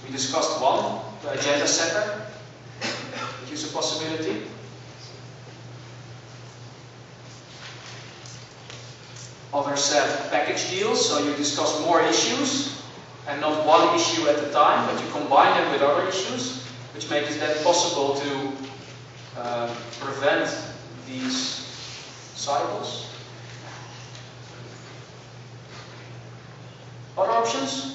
We discussed one, the agenda setter, which is a possibility. Others said package deals, so you discuss more issues and not one issue at a time, but you combine them with other issues, which makes it then possible to prevent these cycles. Other options?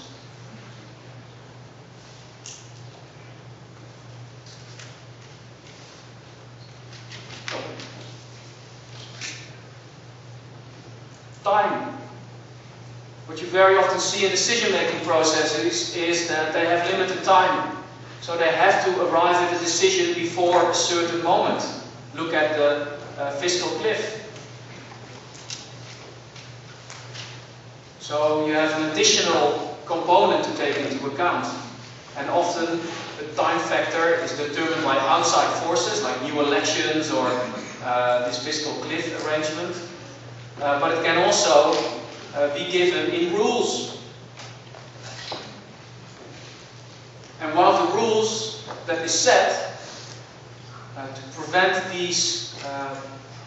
Time. What you very often see in decision-making processes is that they have limited time. So they have to arrive at a decision before a certain moment. Look at the fiscal cliff. So you have an additional component to take into account. And often the time factor is determined by outside forces like new elections or this fiscal cliff arrangement. But it can also be given in rules. And one of the rules that is set to prevent these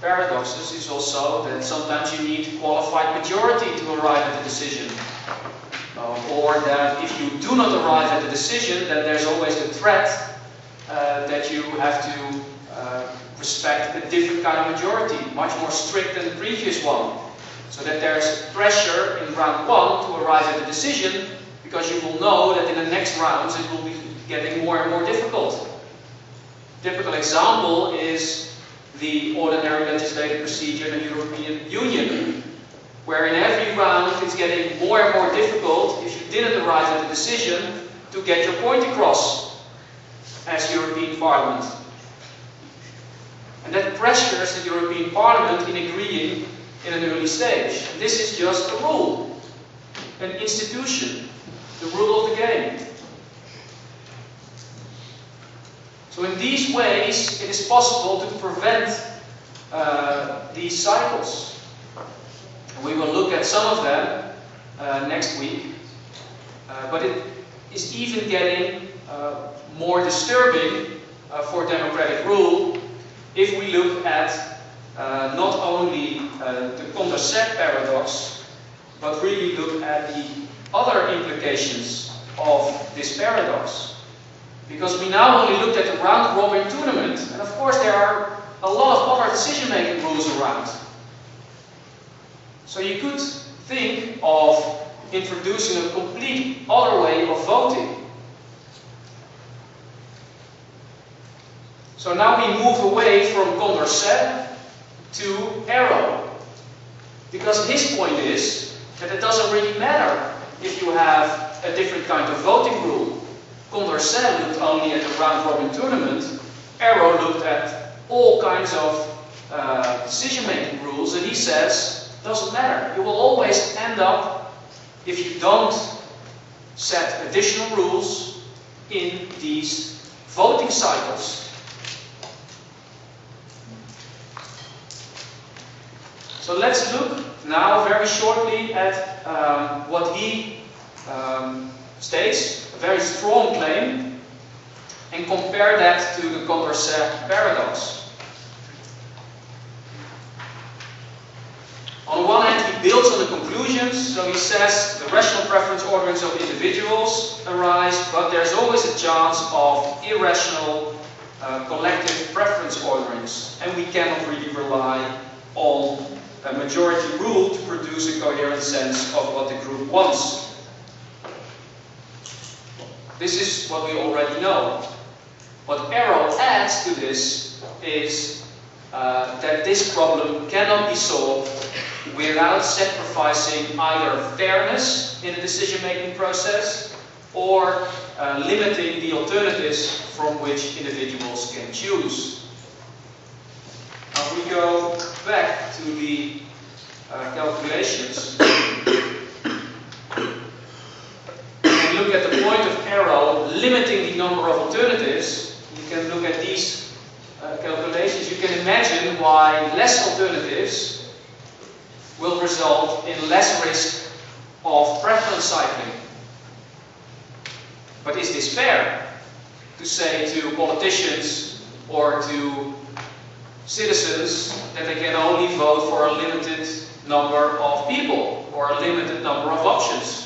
paradoxes is also that sometimes you need qualified majority to arrive at a decision. Or that if you do not arrive at a decision, then there's always the threat that you have to respect a different kind of majority, much more strict than the previous one. So that there's pressure in round 1 to arrive at a decision, because you will know that in the next rounds it will be getting more and more difficult. Typical example is the ordinary legislative procedure in the European Union, where in every round it's getting more and more difficult, if you didn't arrive at a decision, to get your point across as European Parliament. And that pressures the European Parliament in agreeing in an early stage. And this is just a rule, an institution, the rule of the game. So in these ways, it is possible to prevent these cycles. We will look at some of them next week, but it is even getting more disturbing for democratic rule if we look at not only the Condorcet paradox, but really look at the other implications of this paradox. Because we now only looked at the round-robin tournament, and of course there are a lot of other decision-making rules around. So you could think of introducing a complete other way of voting. So now we move away from Condorcet to Arrow. Because his point is that it doesn't really matter if you have a different kind of voting rule. Condorcet looked only at the round-robin tournament. Arrow looked at all kinds of decision-making rules, and he says, doesn't matter. You will always end up, if you don't set additional rules, in these voting cycles. So let's look now very shortly at what he states, a very strong claim, and compare that to the Condorcet paradox. On the one hand, he builds on the conclusions, so he says the rational preference orderings of individuals arise, but there's always a chance of irrational collective preference orderings, and we cannot really rely on a majority rule to produce a coherent sense of what the group wants. This is what we already know. What Arrow adds to this is that this problem cannot be solved without sacrificing either fairness in the decision-making process or limiting the alternatives from which individuals can choose. Now we go back to the calculations and look at the point of Arrow limiting the number of alternatives. You can look at these calculations. You can imagine why less alternatives will result in less risk of preference cycling. But is this fair to say to politicians or to citizens that they can only vote for a limited number of people or a limited number of options?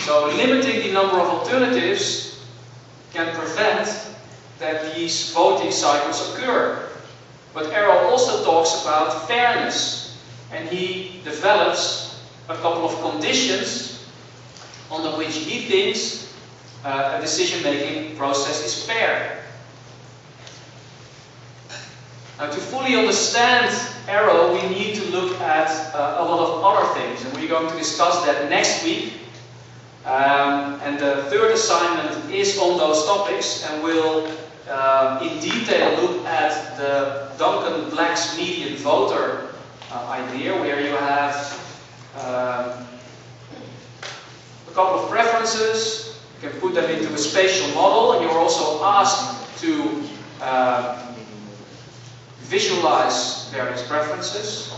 So limiting the number of alternatives can prevent that these voting cycles occur. But Arrow also talks about fairness, and he develops a couple of conditions under which he thinks a decision-making process is fair. Now, to fully understand Arrow, we need to look at a lot of other things, and we're going to discuss that next week. And the third assignment is on those topics, and we'll in detail look at the Duncan Black's median voter idea, where you have a couple of preferences. You can put them into a spatial model, and you're also asked to visualize various preferences.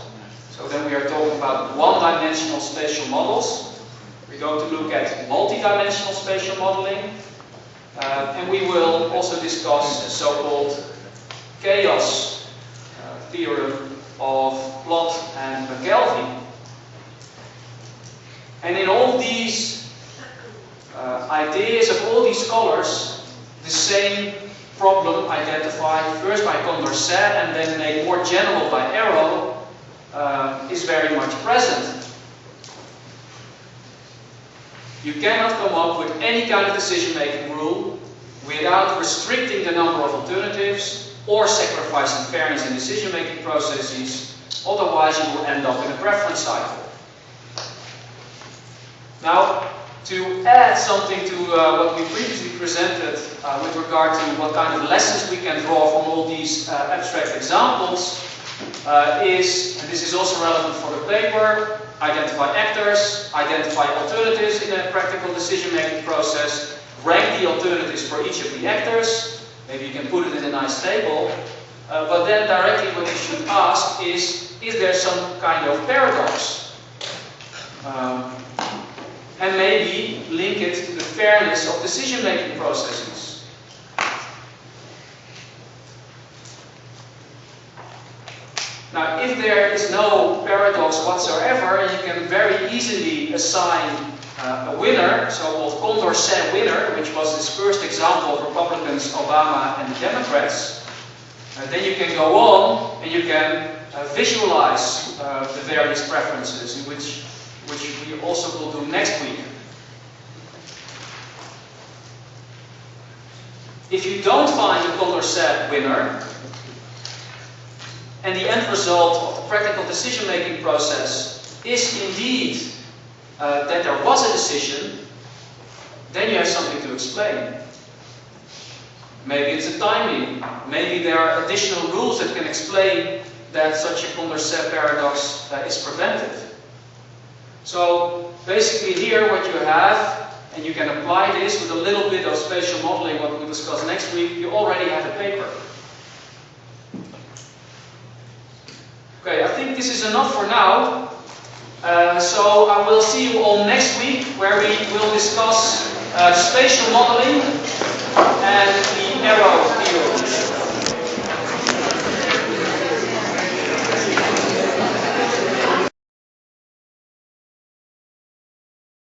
So then we are talking about one-dimensional spatial models. We're going to look at multi-dimensional spatial modeling, and we will also discuss the so-called chaos theorem of Plot and McKelvey. And in all these ideas of all these scholars, the same problem identified first by Condorcet and then made more general by Arrow is very much present. You cannot come up with any kind of decision-making rule without restricting the number of alternatives or sacrificing fairness in decision-making processes, otherwise you will end up in a preference cycle. Now, to add something to what we previously presented with regard to what kind of lessons we can draw from all these abstract examples is, and this is also relevant for the paper, identify actors, identify alternatives in a practical decision-making process, rank the alternatives for each of the actors. Maybe you can put it in a nice table. But then directly what you should ask is there some kind of paradox? And maybe link it to the fairness of decision-making processes. Now, if there is no paradox whatsoever, you can very easily assign a winner, so-called Condorcet winner, which was this first example of Republicans, Obama, and the Democrats. Then you can go on and you can visualize the various preferences, which we also will do next week. If you don't find a Condorcet winner, and the end result of the practical decision-making process is indeed that there was a decision, then you have something to explain. Maybe it's a timing. Maybe there are additional rules that can explain that such a Condorcet paradox is prevented. So basically here what you have, and you can apply this with a little bit of spatial modeling, what we'll discuss next week, you already have a paper. Okay, I think this is enough for now. So I will see you all next week, where we will discuss spatial modeling and the arrow theory.